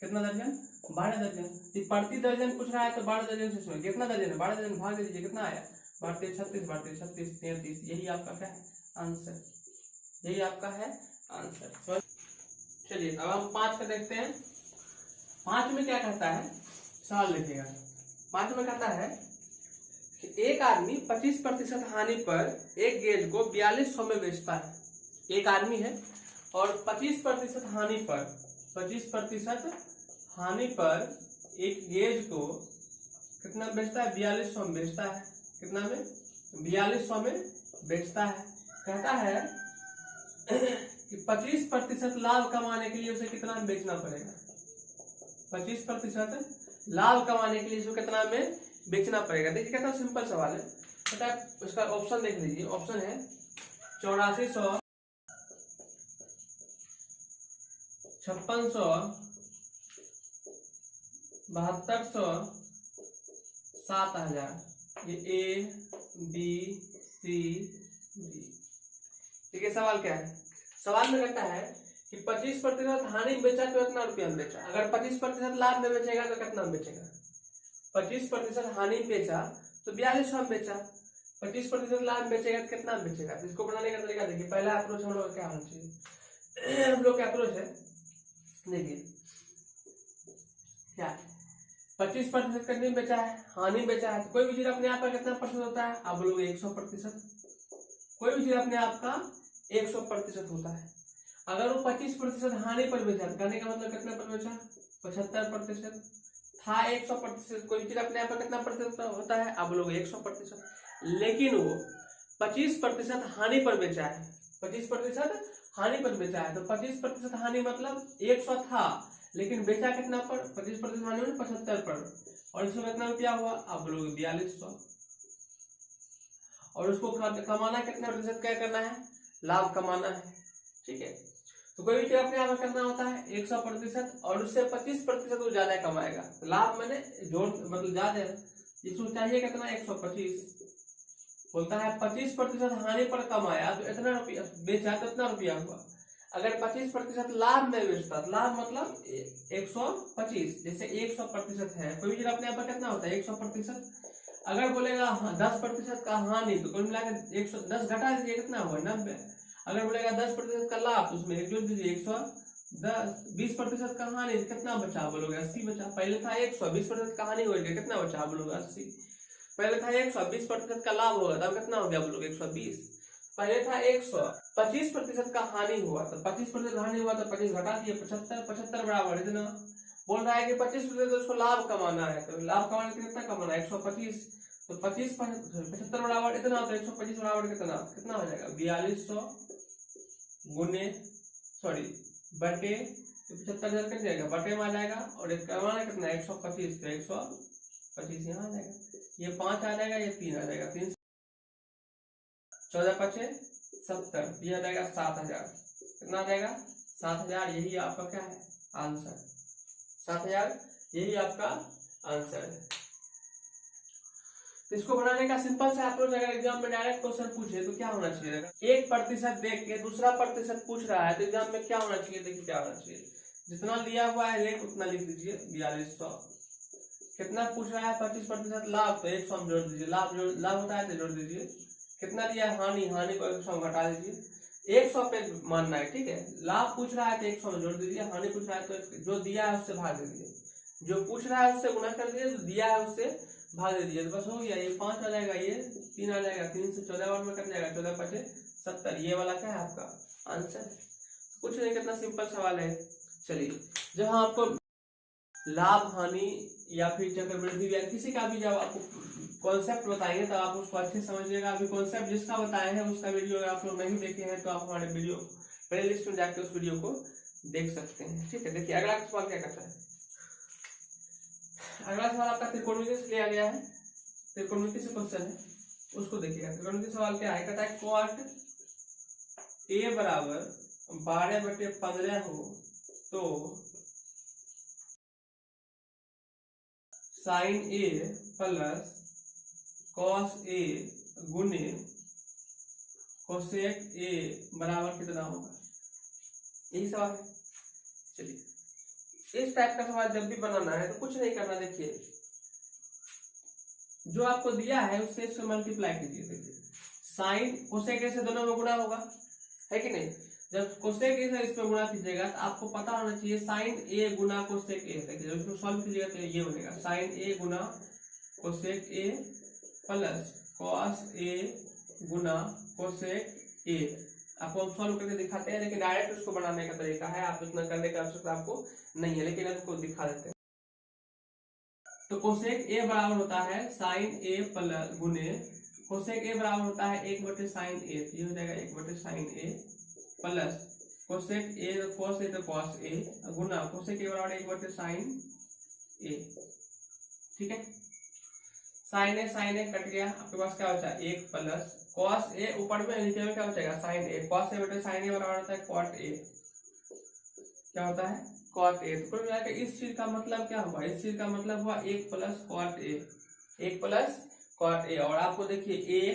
कितना दर्जन, 12 दर्जन। प्रति दर्जन पूछ रहा है तो 12 दर्जन से इसमें कितना दर्जन है, 12 दर्जन भाग दे दीजिए, कितना आया, 12 36, 33, यही आपका क्या है आंसर, यही आपका है आंसर। चलिए अब हम 5 का देखते हैं। 5 में क्या कहता है, सवाल लिखिएगा। 5 में कहता है कि एक आदमी 25% हानि पर एक गेज को 4200 में बेचता है। एक आदमी है और 25% हानि पर 25% हानि पर एक गेज को कितना बेचता है, 4200 में बेचता है। कितना में, 4200 में बेचता है। कहता है कि 25% लाभ कमाने के लिए उसे कितना में बेचना पड़ेगा, 25% लाभ कमाने के लिए इसको कितना में बेचना पड़ेगा। देखिए कितना सिंपल सवाल है, पता है उसका ऑप्शन देख लीजिए। ऑप्शन है 8400, 5600, 7200, 7000। ये ए बी सी डी। देखिए सवाल क्या है, सवाल में कहता है कि 25% हानि में बेचा तो कितना रुपया में बेचा, अगर 25% लाभ में बेचेगा तो कितना में बेचेगा, 25% हानि में बेचा तो 4200 में बेचा, 25% लाभ में बेचेगा तो कितना में बेचेगा। इसको बनाने का तरीका देखिए, पहला अप्रोच हम लोग का क्या होना चाहिए, हम लोग का अप्रोच है, देखिए क्या है, 25% कितने में बेचा है, हानि में बेचा है, तो कोई भी चीज अपने आप का कितना प्रतिशत होता है, आप लोग 100%, कोई भी चीज अपने आप का 100% होता है। अगर वो 25% हानि पर बेचा, कहने का मतलब कितने पर बेचा, 75% था, 100%। कोई चीज अपने आप पर कितना प्रतिशत होता है, आप लोग 100%, लेकिन वो 25% हानि पर बेचा है, 25% हानि पर बेचा है, तो 25% हानि मतलब 100 था, लेकिन बेचा कितना पर, 25% हानि में 75 पर, और इसमें कितना रुपया हुआ, आप लोग 4200, और उसको कमाना कितना प्रतिशत, क्या करना है, लाभ कमाना है। ठीक है, तो कोई भी चीज अपने आप करना होता है 100%, और उससे 25% वो ज्यादा कमाएगा, लाभ मैंने जोड़ मतलब ज्यादा, जिसको चाहिए कितना 125, बोलता है 25% हानि पर कमाया तो इतना रुपया बेचा तो इतना रुपया हुआ। अगर 25% लाभ में बेचता, लाभ मतलब 125, जैसे 100% है, कोई भी चीज अपने आप कितना होता है 100%, अगर बोलेगा 10% का हानि तो कुल मिलाकर 110 घटा दीजिए, कितना हुआ 90। अगर बोलेगा 10% का लाभ, उसमें एक जोड़ दीजिए 110। 20% का हानि, कितना बचा बोलोगे 80 बचा। पहले था 100, 20% का हानि हो गया, कितना बचा बोलोगे 80। पहले था 100, 20% का लाभ होगा तब कितना हो गया बोलोगे 120। पहले था 100, 25% का हानि हुआ तो 25% हानि हुआ तो 25 घटा दिए 75, 75 बराबर इतना। बोल रहा है कि 25% उसको लाभ कमाना है, तो लाभ कमाने के लिए कितना कमाना है 125, तो 25 75 बराबर इतना, तो 125 बराबर कितना कितना हो जाएगा 4200 गुने सॉरी बटे 75 कट जाएगा, बटे में आ जाएगा, और कमाना कितना 125, तो 125 यहाँ आ जाएगा, ये 5 आ जाएगा, ये 3 आ जाएगा, 3 14 पचे 70, ये आ जाएगा 7000। कितना आ जाएगा 7000। यही आपका क्या है आंसर, 7000 यही आपका आंसर है। तो इसको बनाने का सिंपल से अप्रोच, अगर एग्जाम में डायरेक्ट क्वेश्चन पूछे तो क्या होना चाहिए, 1% देख के दूसरा प्रतिशत पूछ रहा है तो एग्जाम में क्या होना चाहिए, देखिए क्या होना चाहिए, जितना दिया हुआ है रेट उतना लिख दीजिए 4200। कितना पूछ रहा है 25% लाभ, तो 100 जोड़ दीजिए, लाभ होता है तो जोड़ दीजिए। कितना दिया है हानि, हानि को 100 घटा दीजिए, 100 पे मानना है, ठीक है। लाभ पूछ रहा है तो 100 में जोड़ दीजिए, हानि पूछ रहा है तो जो दिया है उससे भाग दीजिए, जो पूछ रहा है उससे गुना कर दीजिए, जो दिया है उससे भाग दे दीजिए, तो बस हो गया। ये 5 आ जाएगा, ये 3 आ जाएगा, 3 से 14 बार में कट जाएगा, 14 पचे 70, ये वाला क्या है आपका आंसर। कुछ नहीं, कितना सिंपल सवाल है। चलिए, जब आपको लाभ हानि या फिर चक्रवृद्धि या किसी का भी जब आपको कॉन्सेप्ट बताएंगे तो आप उसको अच्छे समझिएगा। अभी कॉन्सेप्ट जिसका बताए हैं उसका वीडियो अगर आप लोग नहीं देखे हैं तो आप हमारे वीडियो प्ले लिस्ट में जाके उस वीडियो को देख सकते हैं, ठीक है। देखिए अगला सवाल क्या करता है, अगला सवाल आपका त्रिकोणमिति से लिया गया है, त्रिकोणमिति से क्वेश्चन है, उसको देखिएगा। त्रिकोणमिति सवाल क्या है, कहता है क्वाट ए बराबर 12/15 हो तो साइन ए प्लस कॉस ए गुने कोसेक ए बराबर कितना होगा, यही सवाल है। चलिए, इस टाइप का सवाल जब भी बनाना है तो कुछ नहीं करना, देखिए जो आपको दिया है उससे इससे मल्टीप्लाई कीजिए। देखिए साइन कोसेक ए से दोनों में गुणा होगा, है कि नहीं। जब कोसेक ए से इसमें गुणा कीजिएगा तो आपको पता होना चाहिए साइन ए गुना कोसेक ए। देखिए जब इसको सॉल्व कीजिएगा तो ये बनेगा साइन ए गुना cosec A plus cos A गुना कोसेक ए। आपको हम सॉल्व करके दिखाते हैं, लेकिन डायरेक्ट उसको बनाने का तरीका है, आप इतना करने की आवश्यकता आपको नहीं है, लेकिन आपको दिखा देते हैं। तो कोसेक ए बराबर होता है साइन ए प्लस गुने कोसेक ए बराबर होता है 1/sin ए, ये हो जाएगा 1/sin A plus cosec A cos A तो कॉस ए गुना कोसेक ए बराबर 1/sin ए, ठीक है। साइन ए कट गया, आपके पास क्या बचा 1 प्लस कॉस ए, ऊपर में नीचे में क्या बचेगा साइन ए, कॉस ए/sin ए बराबर होता है कॉट ए, क्या होता है कॉट ए। तो कुल मिलाकर इस चीज का मतलब क्या हुआ, इस चीज का मतलब हुआ 1 plus cot A, 1 plus cot A. और आपको देखिए 1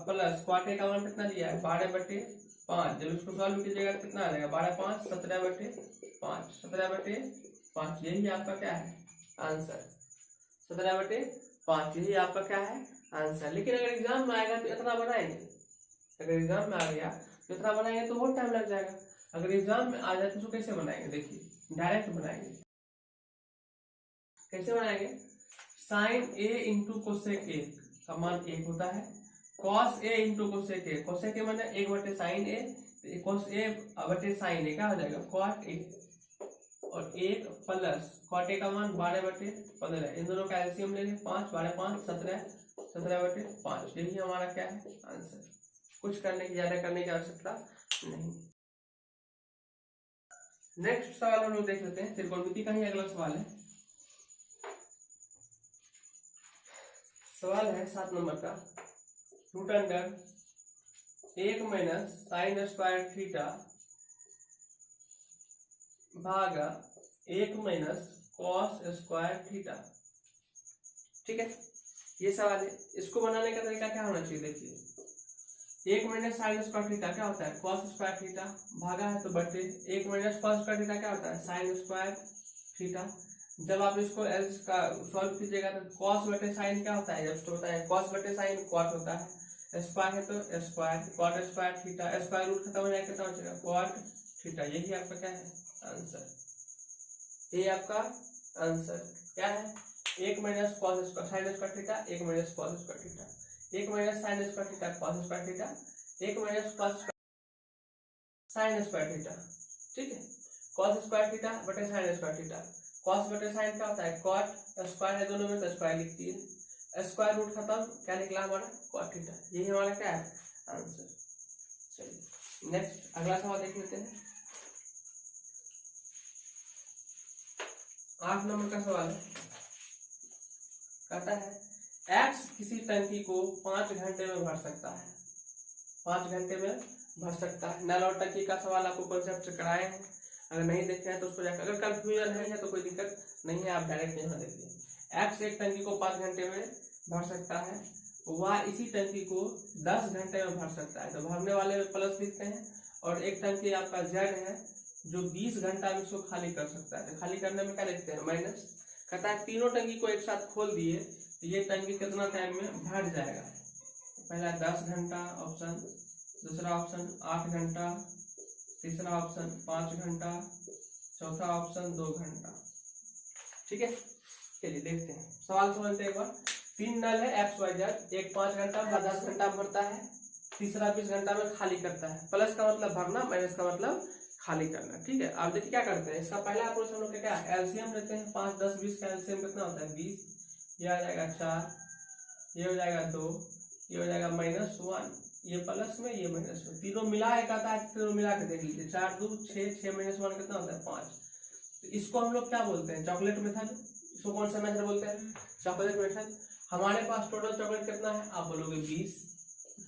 प्लस कॉट ए का मान कितना दिया है 12/5, जब इसको सॉल्व कीजिएगा कितना आ जाएगा 12 5 17/5, 17/5, यही आपका क्या है आंसर, 17/5 यही आपका क्या है आंसर। लेकिन अगर एग्जाम में आएगा तो इतना बनाएंगे, अगर एग्जाम में आ गया तो इतना बनाएंगे तो बहुत टाइम लग जाएगा। अगर एग्जाम में आ जाए तो कैसे बनाएंगे, देखिए डायरेक्ट बनाएंगे। कैसे बनाएंगे, sine A into cosec A का मान 1 होता है, cos A into cosec A, cosec A माने 1/sin ए, कॉस ए बटे साइन ए क्या हो जाएगा कॉट ए, और 1 प्लस कॉट ए का मान 12/15, इन दोनों का एलसीएम लेंगे 5 12 5 17, 17/5, यही हमारा क्या है आंसर। कुछ करने की ज्यादा करने की आवश्यकता नहीं। नेक्स्ट सवाल हम लोग देख लेते हैं, त्रिकोणमिति का ही अगला सवाल है। सवाल है 7 नंबर का, root under 1 minus sine square theta भागा 1 माइनस कॉस स्क्वायर थीटा, ठीक है। ये सवाल है, इसको बनाने का तरीका क्या होना चाहिए, देखिए 1 माइनस साइन स्क्वायर थीटा क्या होता है कॉस स्क्वायर थीटा, भागा है तो बटे 1 माइनस कॉस स्क्वायर थीटा क्या होता है साइन स्क्वायर थीटा, जब आप इसको एल्स का सॉल्व कीजिएगा तो कॉस बटे साइन क्या होता है, जब होता है कॉस बटे साइन कॉट होता है, स्क्वायर है तो square, cot square theta, square root खत्म हो जाएगा, कितना हो जाएगा कॉट थीटा। यही आपका क्या है आंसर, ये आपका आंसर क्या है, 1 minus cos square sine square theta, 1 minus cos square theta, 1 minus sine square theta cos square theta, 1 minus cos sine square theta. ठीक है, कॉस स्क्वायर थीटा बटे साइन स्क्वायर थीटा, कॉस बटे sign क्या होता है cot, square है दोनों में तो स्क्वायर लिखती है, स्क्वायर रूट खत्म, क्या निकला हमारा कॉट थीटा। यही हमारा क्या है आंसर। चलिए नेक्स्ट अगला सवाल देख लेते हैं। 8 नंबर का सवाल है, कहता है एक्स किसी टंकी को 5 घंटे में भर सकता है, 5 घंटे में भर सकता है। नल और टंकी का सवाल आपको कॉन्सेप्ट से कराए हैं, अगर नहीं देखे हैं तो उसको जाकर, अगर कंफ्यूजन नहीं है तो कोई दिक्कत नहीं है, आप डायरेक्ट यहाँ देखिए। एक्स एक टंकी को 5 घंटे में भर सकता है, वह इसी टंकी को 10 घंटे में भर सकता है। तो भरने वाले में प्लस लिखते हैं, और एक टंकी आपका जेड है जो 20 घंटा में इसको खाली कर सकता है, तो खाली करने में क्या लिखते हैं माइनस। कहता है तीनों टंकी को एक साथ खोल दिए तो ये टंकी कितना टाइम में भर जाएगा। पहला 10 घंटा ऑप्शन, दूसरा ऑप्शन 8 घंटा, तीसरा ऑप्शन 5 घंटा, चौथा ऑप्शन 2 घंटा। ठीक है, चलिए देखते हैं सवाल समझते हैं एक बार। 3 नल है एक्स वाई जेड, एक 5 घंटा में 10 घंटा भरता है, तीसरा 20 घंटा में खाली करता है। प्लस का मतलब भरना, माइनस का मतलब खाली करना। ठीक है, आप देखिए क्या करते हैं, इसका पहला क्वेश्चन लोग क्या एलसीएम लेते हैं, 5 10 20 का एलसीएम कितना होता है 20, ये आ जाएगा 4, ये हो जाएगा 2, ये हो जाएगा -1, ये प्लस में ये माइनस में, तीनों मिला एक आता है, तीनों मिला के देख लीजिए 4 2 6, 6 -1 कितना होता है 5। तो इसको हम लोग क्या बोलते हैं चॉकलेट मेथड। इसको कौन सा मेथड बोलते हैं चॉकलेट मेथड। हमारे पास टोटल चॉकलेट कितना है, आप बोलोगे 20,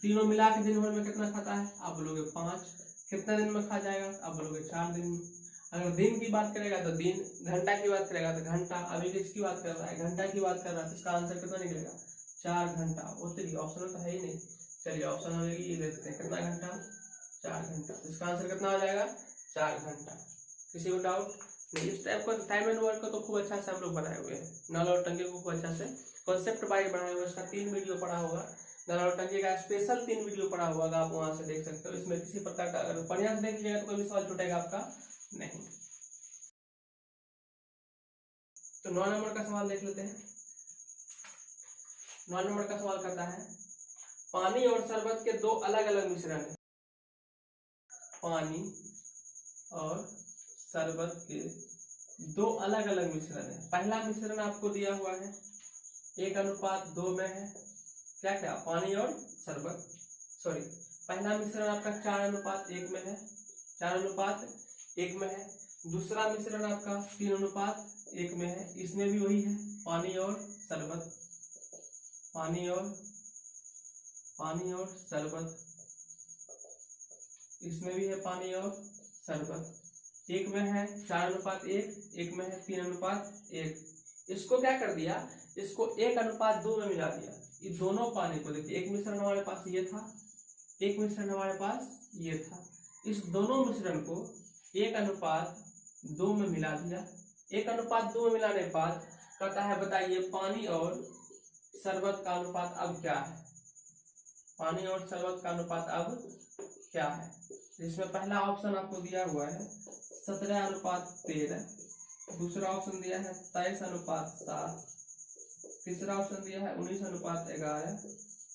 तीनों मिला के दिन भर में कितना खाता है, आप बोलोगे 5, कितना दिन में खा जाएगा, आप बोलोगे 4 दिन में। अगर दिन की बात करेगा तो दिन, घंटा की बात करेगा तो घंटा, अभी किसकी बात कर रहा है घंटा की बात कर रहा है, तो इसका आंसर कितना निकलेगा 4 घंटा। उतरी ऑप्शन तो है ही नहीं, चलिए ऑप्शन हो जाएगी, ये देखते हैं कितना घंटा 4 घंटा, इसका आंसर कितना हो जाएगा 4 घंटा। किसी को डाउट नहीं। इस टाइप का टाइम एंड वर्क को तो खूब अच्छा से हम लोग बनाए हुए हैं, नल और टंकी को खूब अच्छा से कॉन्सेप्ट वाइज बनाए हुए, इसका 3 वीडियो पड़ा होगा, नल और टंकी का स्पेशल 3 वीडियो पड़ा होगा, आप वहां से देख सकते हो। इसमें किसी प्रकार का अगर बढ़िया से देख लीजिएगा तो कोई भी सवाल छूटेगा आपका नहीं। तो 9 नंबर का सवाल देख लेते हैं। 9 नंबर का सवाल करता है पानी और शरबत के 2 अलग अलग मिश्रण है, पानी और शरबत के 2 अलग अलग मिश्रण है। पहला मिश्रण आपको दिया हुआ है 1:2 में है, क्या क्या पानी और शरबत, सॉरी पहला मिश्रण आपका 4:1 में है, 4:1 में है। दूसरा मिश्रण आपका 3:1 में है, इसमें भी वही है पानी और शरबत, पानी और शरबत, इसमें भी है पानी और शरबत। एक में है 4:1, एक में है 3:1। इसको क्या कर दिया, इसको 1:2 में मिला दिया। ये दोनों पानी को देखिए, एक मिश्रण हमारे पास ये था, एक मिश्रण हमारे पास ये था, इस दोनों मिश्रण को 1:2 में मिला दिया। 1:2 में मिलाने के बाद कहता है बताइए पानी और शरबत का अनुपात अब क्या है, पानी और शरबत का अनुपात अब क्या है। इसमें पहला ऑप्शन आपको दिया हुआ है 17:13, दूसरा ऑप्शन दिया है 23:7, तीसरा ऑप्शन दिया है 19:11,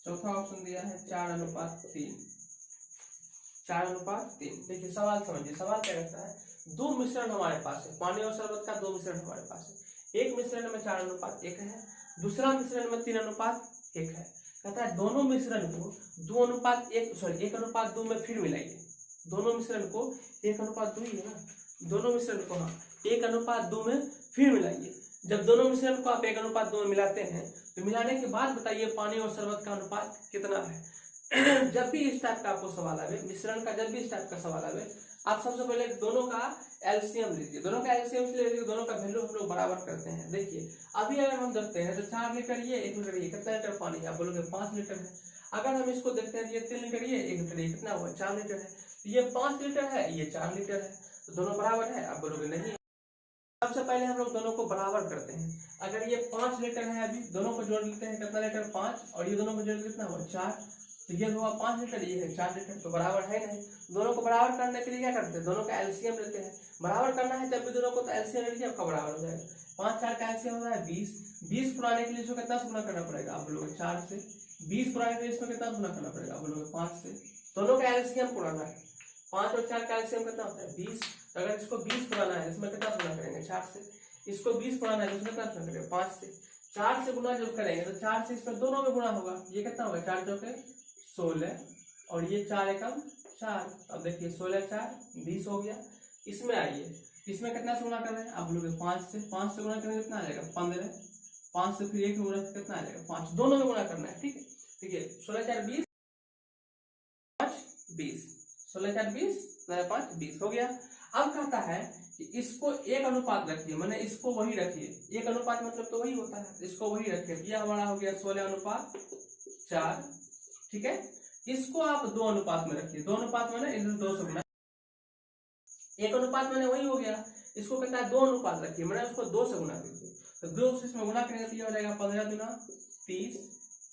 चौथा ऑप्शन दिया है 4:3, 4:3। देखिए सवाल समझिए, सवाल क्या कहता है, 2 मिश्रण हमारे पास है, पानी और शरबत का 2 मिश्रण हमारे पास है। एक मिश्रण में 4:1 है, दूसरा मिश्रण में 3:1 है। कहता है दोनों मिश्रण को 1:2 में फिर मिलाइए। दोनों मिश्रण को 1:2 ही है ना, दोनों मिश्रण को हाँ 1:2 में फिर मिलाइए। जब दोनों मिश्रण को आप 1:2 में मिलाते हैं तो मिलाने के बाद बताइए पानी और शरबत का अनुपात कितना है। जब भी इस टाइप का आपको सवाल आवे, मिश्रण का जब भी इस टाइप का सवाल आवे, आप सबसे पहले दोनों का एलसीएम लीजिए। दोनों का एलसीएम लीजिए, दोनों का वैल्यू हम लोग बराबर करते हैं। देखिए अभी अगर हम देखते हैं तो 4 लीटर ये, 1 लीटर ये, कितना लीटर पानी है, आप बोलोगे 5 लीटर है। अगर हम इसको देखते हैं ये 3 लीटर ये, 1 लीटर ये, कितना हुआ 4 लीटर है। ये 5 लीटर है, ये 4 लीटर है, तो दोनों बराबर है, आप बोलोगे नहीं। सबसे पहले हम लोग दोनों को बराबर करते हैं। अगर ये 5 लीटर है, अभी दोनों को जोड़ लेते हैं, कितना लीटर 5, और ये दोनों को जोड़ कितना हुआ 4, तो ये हुआ 5 लीटर, ये है 4 लीटर, तो बराबर है नहीं। दोनों को बराबर करने के लिए क्या करते हैं, दोनों का एलसीएम लेते हैं। बराबर करना है जब भी दोनों को, तो एलसीएम ले लीजिए, आपका बराबर हो जाएगा। 5 4 का एलसीएम होता है 20। 20 पुराने के लिए इसको कितना गुना करना पड़ेगा आप लोगों को 4 से। 20 पुराने के लिए इसमें कितना गुना करना पड़ेगा आप लोगों को 5 से। दोनों का एलसीएम पुराना है, 5 और 4 का एलसीएम कितना होता है 20। तो अगर इसको 20 पुराना है, इसमें कितना गुना करेंगे 4 से। इसको 20 पुराना है, इसमें कितना गुना करेंगे 5 से। 4 से गुना जब करेंगे तो 4 से इसमें दोनों में गुना होगा। ये कितना होगा 4 चौके 16, और ये 4 एकम 4। अब देखिए 16 4 20 हो गया। इसमें आइए, इसमें कितना से गुना कर रहे हैं आप लोग 5 से। 5 से गुना करेंगे कितना आ जाएगा 15। 5 से फिर 1 गुना कितना आ जाएगा 5। दोनों में गुना करना है, ठीक है। ठीक है, 16 4 20, 5 20, 16 4 20 5 20 हो गया। अब कहता है कि इसको एक अनुपात रखिए, मैंने इसको वही रखिए। एक अनुपात मतलब तो वही होता है, इसको वही रखिए। यह हमारा हो गया 16:4, ठीक है। इसको आप 2 अनुपात में रखिए। 2 अनुपात मैंने इधर 2 से गुना, 1 अनुपात मैंने वही हो गया। इसको कहता है 2 अनुपात रखिए, मैंने उसको 2 से गुना कीजिए। तो 2 से इसमें गुना करेंगे तो ये हो जाएगा 15 दूना 30,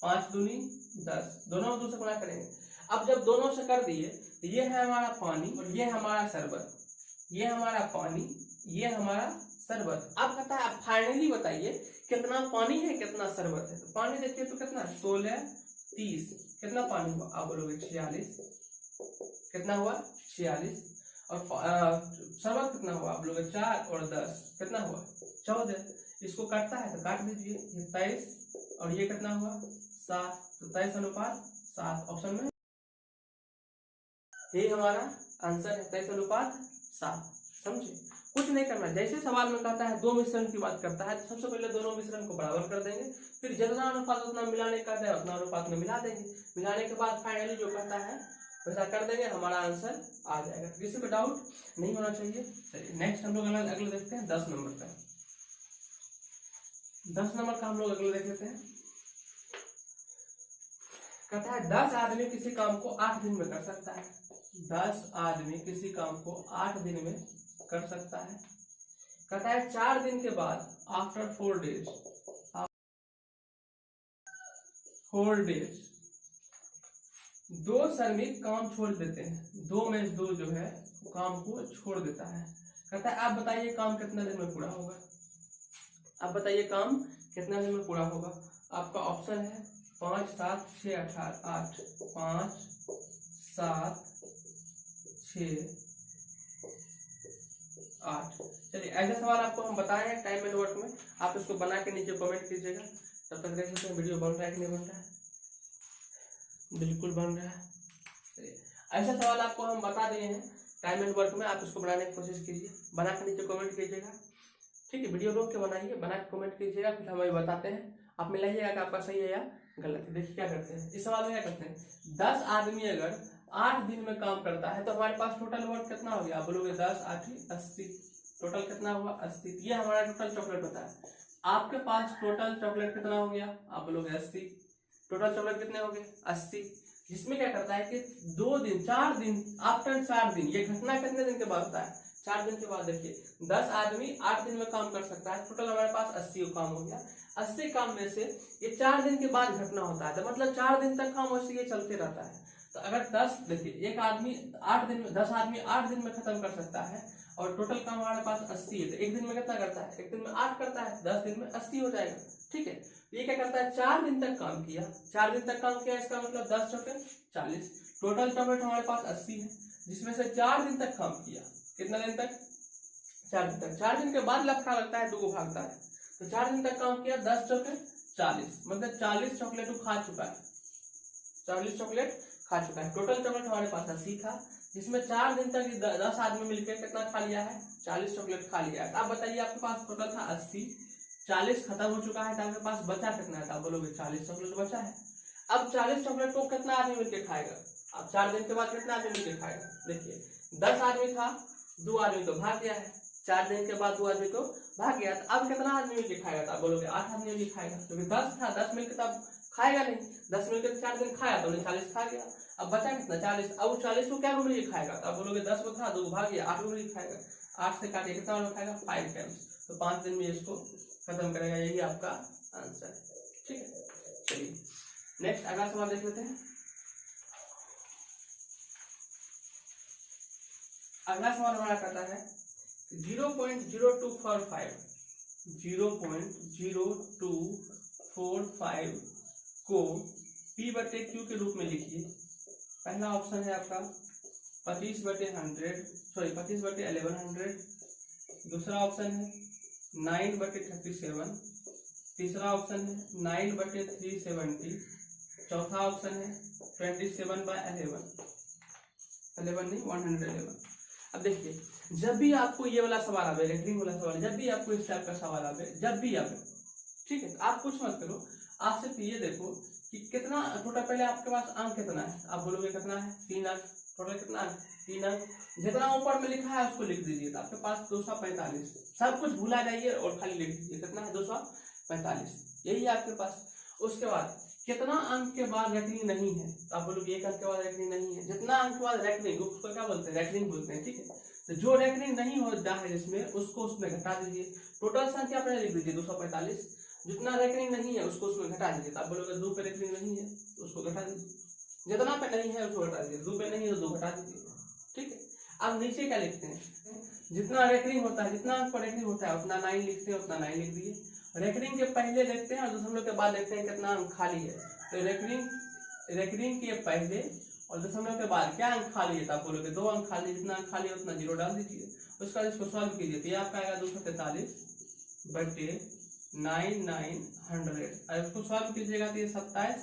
5 दूनी 10, दोनों 2 से गुना करेंगे। अब जब दोनों से कर दिए तो ये है हमारा पानी और ये हमारा शरबत। ये हमारा पानी, ये हमारा शरबत। अब कहता है आप फाइनली बताइए कितना पानी है कितना शरबत है। तो पानी देखिए तो कितना 16 30, कितना पानी हुआ आप बोलोगे 46, कितना हुआ 46। और शरबत कितना हुआ आप लोग 4 और 10, कितना हुआ 14। इसको काटता है तो काट दीजिए, ये 23 और ये कितना हुआ 7, तो 23:7 ऑप्शन में यही हमारा आंसर है 23:7। समझे, कुछ नहीं करना। जैसे सवाल में कहता है 2 मिश्रण की बात करता है, तो सबसे पहले दोनों मिश्रण को बराबर कर देंगे, फिर जितना अनुपात उतना मिलाने का है उतना अनुपात में मिला देंगे। मिलाने के बाद फाइनली जो कहता है वैसा कर देंगे, हमारा आंसर आ जाएगा। तो किसी को डाउट नहीं होना चाहिए। चलिए नेक्स्ट हम लोग अगले देखते हैं 10 नंबर का। 10 नंबर का हम लोग अगले देख लेते हैं। कहता है 10 आदमी किसी काम को 8 दिन में कर सकता है। 10 आदमी किसी काम को 8 दिन में कर सकता है। कहता है 4 दिन के बाद आफ्टर 4 डेज 2 श्रमिक काम छोड़ देते हैं। 2 में 2 जो है काम को छोड़ देता है। कहता है आप बताइए काम कितना दिन में पूरा होगा। आप बताइए काम कितना दिन में पूरा होगा। आपका ऑप्शन है 5 7 6 8 8, 5 7 6 8। चलिए ऐसा सवाल आपको हम बताए हैं टाइम एंड वर्क में, आप इसको बना के नीचे कमेंट कीजिएगा। तब तक देख लेते हैं वीडियो बन रहा है कि नहीं बन रहा है। बिल्कुल बन रहा है। ऐसा सवाल आपको हम बता दिए हैं टाइम एंड वर्क में, आप इसको बनाने की कोशिश कीजिए, बना के नीचे कमेंट कीजिएगा, ठीक है। वीडियो रोक के बनाइए, बना के कमेंट कीजिएगा, फिर हम बताते हैं, आप मिलाइएगा कि आपका सही है या गलत है। देखिए क्या करते हैं इस सवाल में, क्या करते हैं 10 आदमी अगर 8 दिन में काम करता है तो हमारे पास टोटल वर्क कितना हो गया। आप बोलोगे 10 8 80, टोटल कितना हुआ 80। ये हमारा टोटल चॉकलेट होता है। आपके पास टोटल चॉकलेट कितना हो गया, आप बोलोगे 80। टोटल चॉकलेट कितने हो गए 80। जिसमें क्या करता है कि 2 दिन 4 दिन आफ्टर 4 दिन, ये घटना कितने दिन के बाद होता है 4 दिन के बाद। देखिए 10 आदमी 8 दिन में काम कर सकता है, टोटल हमारे पास 80 काम हो गया। 80 काम में से ये 4 दिन के बाद घटना होता है, तो मतलब 4 दिन तक काम वैसे ये चलते रहता है। तो अगर 10 देखिए एक आदमी 8 दिन में 10 आदमी 8 दिन में खत्म कर सकता है और टोटल काम हमारे पास 80 है, तो एक दिन में कितना करता है, एक दिन में 8 करता है, 10 दिन में 80 हो जाएगा, ठीक है। ये क्या करता है 4 दिन तक काम किया, 4 दिन तक काम किया, इसका मतलब 10 चौके 40। टोटल चॉकलेट हमारे पास 80 है, जिसमें से 4 दिन तक काम किया। कितना दिन तक 4 दिन तक। 4 दिन के बाद लफड़ा लगता है, 2 को भागता है, तो 4 दिन तक काम किया, 10 चौके 40, मतलब 40 चॉकलेट खा चुका है, 40 चॉकलेट खा चुका है। टोटल चॉकलेट हमारे पास 80 था, जिसमें 4 दिन तक 10 आदमी मिलकर कितना खा लिया है 40 चॉकलेट खा लिया है। आप बताइए आपके पास टोटल था 80, 40 खत्म हो चुका है, तो आपके पास बचा कितना है, आप बोलोगे 40 चॉकलेट बचा है। अब 40 चॉकलेट को कितना आदमी मिलकर खाएगा, अब 4 दिन के बाद कितना आदमी मिलकर खाएगा। देखिए 10 आदमी था, 2 आदमी तो भाग गया है, 4 दिन के बाद 2 आदमी तो भाग गया, तो अब कितना आदमी मिलकर खाएगा, तो आप बोलोगे 8 आदमी मिलकर खाएगा, क्योंकि 10 था, 10 मिलकर तब खाएगा नहीं, 10 मिलकर 4 दिन खाया तो 40 खा गया, अब बचा कितना 40, अब 40 को क्या रूल खाएगा, तो आप बोलोगे 10 को था 2 को भाग गया, 8 रूल खाएगा, 8 से काटिए कितना रूल खाएगा 5 टाइम्स, तो 5 दिन में इसको खत्म करेगा, यही आपका आंसर है। ठीक है, चलिए नेक्स्ट अगला सवाल देख लेते हैं। अगला सवाल हमारा कहता है 0.0245 को P/Q के रूप में लिखिए। पहला ऑप्शन है आपका 25/1100, दूसरा ऑप्शन है 9/37, तीसरा ऑप्शन है 9/370, चौथा ऑप्शन है 27/11, 111। अब देखिए, जब भी आपको ये वाला सवाल आवे, रेटरिंग वाला सवाल, जब भी आपको इस टाइप का सवाल आवे, जब भी आवे, ठीक है, आप कुछ मत करो, आप सिर्फ ये देखो कि कितना टोटल, पहले आपके पास अंक कितना है, आप बोलोगे कितना है 3 अंक, टोटल कितना है 3 अंक, जितना ऊपर में लिखा है उसको लिख दीजिए, तो आपके पास 245, सब कुछ भूला जाइए और खाली लिख दीजिए कितना है 245, यही है आपके पास। उसके बाद कितना अंक के बाद रेटरिंग नहीं है, तो आप बोलोगे 1 अंक के बाद रेटरिंग नहीं है, जितना अंक के बाद रेटरिंग, उसको क्या बोलते हैं रेटरिंग बोलते हैं, ठीक है, तो जो रेटरिंग नहीं होता है जिसमें, उसको उसमें घटा दीजिए, टोटल संख्या पहले लिख दीजिए 245, जितना रेकरिंग नहीं है उसको उसमें घटा दीजिए, तो आप बोलोगे 2 पे रेकरिंग नहीं है तो उसको घटा दीजिए, जितना पे नहीं है उसको घटा दीजिए, 2 पे नहीं है तो 2 घटा दीजिए, ठीक है। अब नीचे क्या लिखते हैं, जितना रेकरिंग होता है, जितना अंक पर रेकरिंग होता है उतना 9 लिखते हैं, उतना 9 लिख दिए। रेकरिंग के पहले देखते हैं और दशमलव के बाद देखते हैं कितना अंक खाली है, तो रेकरिंग के पहले और दशमलव के बाद क्या अंक खाली है, तो आप बोलोगे 2 अंक खाली, जितना अंक खाली है उतना 0 डाल दीजिए। उसका इसको सॉल्व कीजिए, तो ये आपका आएगा 243/9,900, और इसको सॉल्व कीजिएगा तो ये 27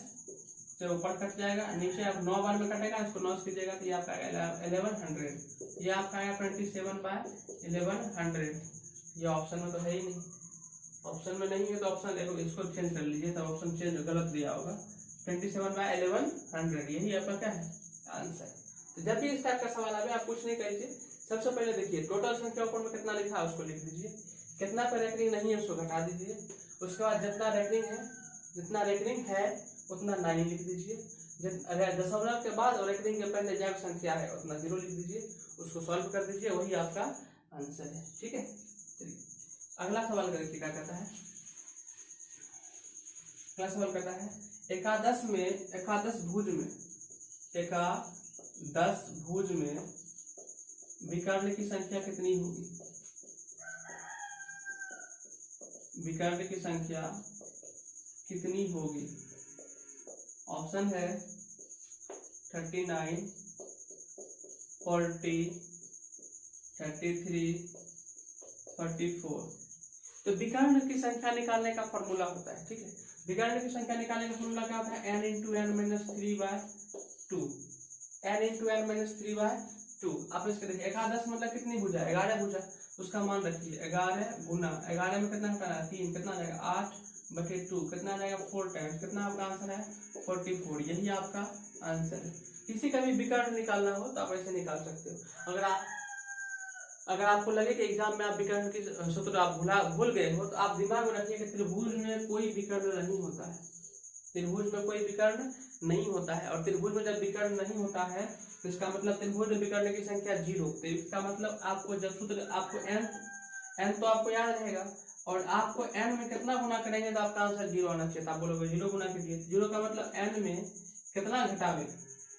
से ऊपर कट जाएगा, नीचे आप 9 बार में कटेगा, इसको 9 कीजिएगा तो ये आपका आएगा 1100, ये आपका आएगा 27/1100, ये ऑप्शन में तो है ही नहीं, ऑप्शन में नहीं है तो ऑप्शन देखो, इसको चेंज कर लीजिए, तो ऑप्शन चेंज गलत दिया होगा, 27/1100, यही आपका क्या है आंसर। तो जब भी इस टाइप का सवाल आवे, आप कुछ नहीं करिए, सबसे पहले देखिए टोटल संख्या ऊपर में कितना लिखा है उसको लिख दीजिए, कितना पे रेकरिंग नहीं है उसको घटा दीजिए, उसके बाद जितना रेकरिंग है उतना 9 लिख दीजिए, दशमलव के बाद और रेकरिंग के पहले जब संख्या है उतना 0 लिख दीजिए, उसको सॉल्व कर दीजिए, वही आपका आंसर है, ठीक है। चलिए अगला सवाल देखिए क्या कहता है। अगला सवाल कहता है एकादश भुज में विकर्ण की संख्या कितनी होगी, विकर्ण की संख्या कितनी होगी। ऑप्शन है 39, 40, 33, 44। तो विकर्ण की संख्या निकालने का फॉर्मूला होता है, ठीक है, विकर्ण की संख्या निकालने का फॉर्मूला क्या होता है, n × n - 3/2, n × n - 3/2। आप इसके देखिए, एकादश मतलब कितनी भुजा, 11 भुजा, उसका मान रखिए 11 गुना 11 में कितना हटाना है 3, कितना आ जाएगा 8/2, कितना आ जाएगा 4 टाइम्स, कितना आपका आंसर है 44, यही आपका आंसर है। किसी का भी विकर्ण निकालना हो तो आप ऐसे निकाल सकते हो। अगर आपको लगे कि एग्जाम में आप विकर्ण की सूत्र आप भूल गए हो, तो आप दिमाग में रखिए कि त्रिभुज में कोई विकर्ण नहीं होता है, त्रिभुज में कोई विकर्ण नहीं होता है, और त्रिभुज में जब विकर्ण नहीं होता है तो इसका मतलब त्रिभुज में विकर्ण की संख्या 0, तो इसका मतलब आपको जब सूत्र आपको n तो आपको याद रहेगा, और आपको n में कितना गुना करेंगे तो आपका आंसर 0 आना चाहिए, आप बोलोगे 0 गुना कीजिए, 0 का मतलब n में कितना घटावे,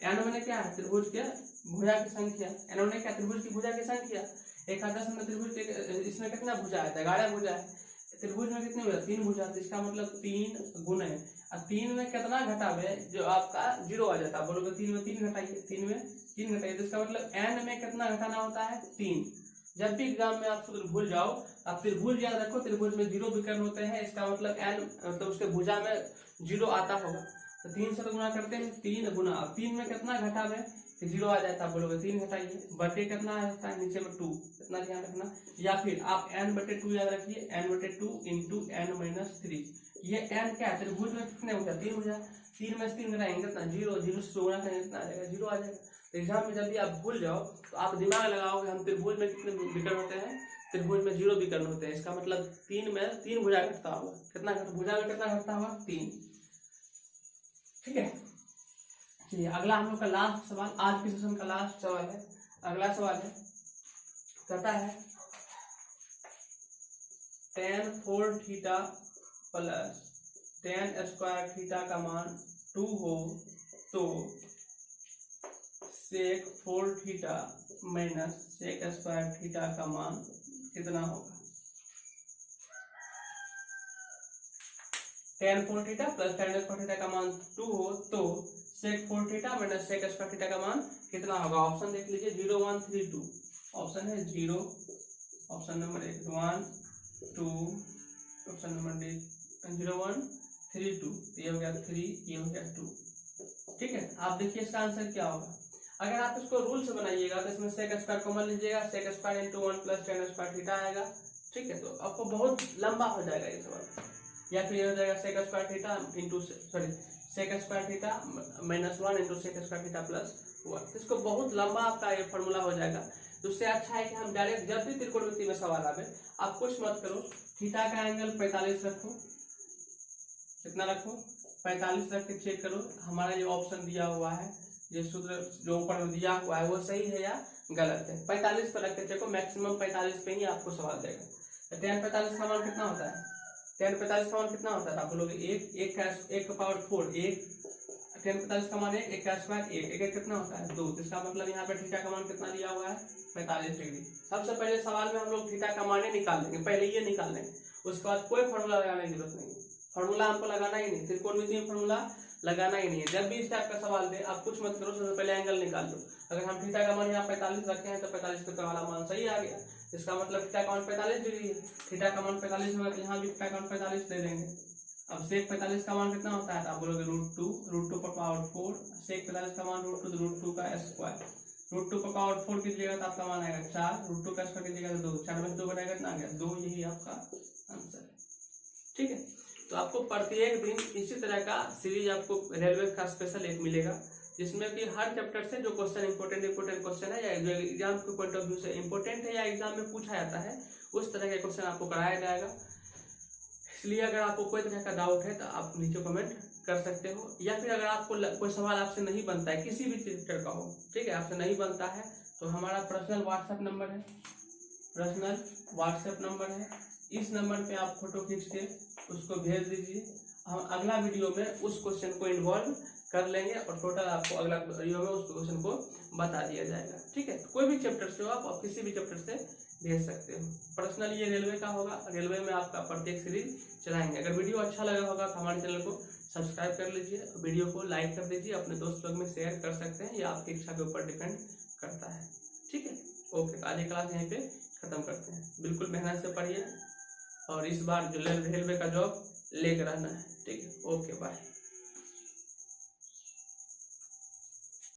n मैंने क्या है त्रिभुज के भुजा की संख्या, n मैंने क्या त्रिभुज की भुजा की संख्या, एकादश में त्रिभुज के इसमें कितना भुजा है 11 भुजा है, त्रिभुज में कितने भुजा 3 भुजा, तो इसका मतलब 3 गुने, और 3 में कितना घटावे जो आपका 0 आ जाता है, बोलोगे 3 में 3 घटाइए, 3 में 3 घटाइए, तो इसका मतलब n में कितना घटाना होता है 3। जब भी एग्जाम में आप सूत्र भूल जाओ, आप त्रिभुज याद रखो, त्रिभुज में 0 विकर्ण होते हैं, इसका मतलब n तो उसके भुजा में 0 आता होगा, तो 3 से तो गुना करते हैं 3 गुना, अब 3 में कितना घटावे 0 आ जाता है, बोलोगे 3 घटाइए, बटे कितना आता है नीचे में 2, इतना ध्यान रखना, या फिर आप n/2 याद रखिए, n/2 × n - 3, ये n क्या है त्रिभुज में कितने हो जाए 3 हो जाए, 3 में 3 घटाएंगे कितना 0, 0 से गुना करेंगे कितना आ जाएगा 0 आ जाएगा। तो एग्जाम में जब भी आप भूल जाओ तो आप दिमाग लगाओ कि हम त्रिभुज में कितने विकर्ण होते हैं, त्रिभुज में 0 विकर्ण होते हैं, इसका मतलब 3 में 3 भुजा घटता होगा, कितना भुजा में कितना घटता होगा 3। ठीक है, चलिए अगला हम लोग का लास्ट सवाल, आज के सेशन का लास्ट सवाल है। अगला सवाल है, कहता है tan 4 theta plus tan square theta का मान 2 हो तो sec 4 theta minus sec square theta का मान कितना होगा। tan 4 theta plus tan square theta का मान 2 हो तो sec 4 theta minus sec square theta का मान कितना होगा। ऑप्शन देख लीजिए 0 1 3 2, ऑप्शन है 0, ऑप्शन नंबर 1 1 2, ऑप्शन नंबर 0 1 3 2, ये हो गया 3, ये हो गया 2। ठीक है, आप देखिए इसका आंसर क्या होगा। अगर आप इसको रूल से बनाइएगा तो इसमें sec स्क्वायर कॉमन लीजिएगा, sec square into 1 plus tan square theta आएगा। ठीक है, तो आपको बहुत लंबा हो जाएगा ये सवाल, या फिर ये हो जाएगा sec square theta into sec square theta minus 1 into sec square theta plus 1। इसको बहुत लंबा आपका ये फॉर्मूला हो जाएगा। तो उससे अच्छा है कि हम डायरेक्ट जब भी त्रिकोणमिति में सवाल आवे आप कुछ मत करो, थीटा का एंगल 45 रखो, कितना रखो 45 रख के चेक करो हमारा जो ऑप्शन दिया हुआ है, जो सूत्र जो ऊपर में दिया हुआ है वो सही है या गलत है। 45 पर रख के चेको, मैक्सिमम 45 पे ही आपको सवाल देगा। तो tan 45 का मान कितना होता है, tan 45 का मान कितना होता है आप बोलोगे 1 का पावर 4, 1 tan 45 का मान 1 का स्क्वायर 1 कितना होता है 2। इसका मतलब यहाँ पे थीटा का मान कितना दिया हुआ है 45 डिग्री। सबसे पहले सवाल में हम लोग थीटा का मान निकाल लेंगे, पहले ये निकाल लेंगे, उसके बाद कोई फॉर्मूला लगाने की जरूरत नहीं है। फॉर्मूला हमको लगाना ही नहीं, त्रिकोणमिति में फॉर्मूला लगाना ही नहीं है। जब भी इस टाइप का सवाल दे आप कुछ मत करो, सबसे पहले एंगल निकाल लो। अगर हम थीटा का मान यहाँ 45 रखे हैं तो 45 का वाला मान सही आ गया, इसका मतलब थीटा का मान 45 डिग्री है। थीटा का मान 45 होगा तो यहाँ भी थीटा का मान 45 दे देंगे। अब sec 45 का मान कितना होता है तो आप बोलोगे √2 पर पावर 4, sec 45 का मान √2 का स्क्वायर, √2 पर पावर 4 कीजिएगा तो आपका मान आएगा 4, √2 का स्क्वायर कीजिएगा तो 2, 4 में 2 बनाएगा कितना आ गया 2, यही आपका आंसर है। ठीक है, तो आपको प्रत्येक दिन इसी तरह का सीरीज आपको रेलवे का स्पेशल एक मिलेगा, जिसमें कि हर चैप्टर से जो क्वेश्चन इंपॉर्टेंट क्वेश्चन है या जो एग्जाम के पॉइंट ऑफ व्यू से इंपॉर्टेंट है या एग्जाम में पूछा जाता है उस तरह के क्वेश्चन आपको कराया जाएगा। इसलिए अगर आपको कोई तरह का डाउट है तो आप नीचे कमेंट कर सकते हो, या फिर अगर आपको कोई सवाल आपसे नहीं बनता है किसी भी चैप्टर का हो, ठीक है, आपसे नहीं बनता है तो हमारा पर्सनल व्हाट्सएप नंबर है, पर्सनल व्हाट्सएप नंबर है, इस नंबर पे आप फोटो खींच के उसको भेज दीजिए। हम अगला वीडियो में उस क्वेश्चन को इन्वॉल्व कर लेंगे और टोटल आपको अगला वीडियो में उस क्वेश्चन को बता दिया जाएगा। ठीक है, कोई भी चैप्टर से हो आप किसी भी चैप्टर से भेज सकते हो। पर्सनल ये रेलवे का होगा, रेलवे में आपका प्रत्येक सीरीज चलाएंगे। अगर वीडियो अच्छा लगा होगा तो हमारे चैनल को सब्सक्राइब कर लीजिए, वीडियो को लाइक कर दीजिए, अपने दोस्त लोग में शेयर कर सकते हैं, या आपकी इच्छा के ऊपर डिपेंड करता है। ठीक है, ओके, आज की क्लास यहीं पे खत्म करते हैं। बिल्कुल मेहनत से पढ़िए और इस बार जो रेलवे का जॉब लेकर आना है। ठीक है, ओके, बाय।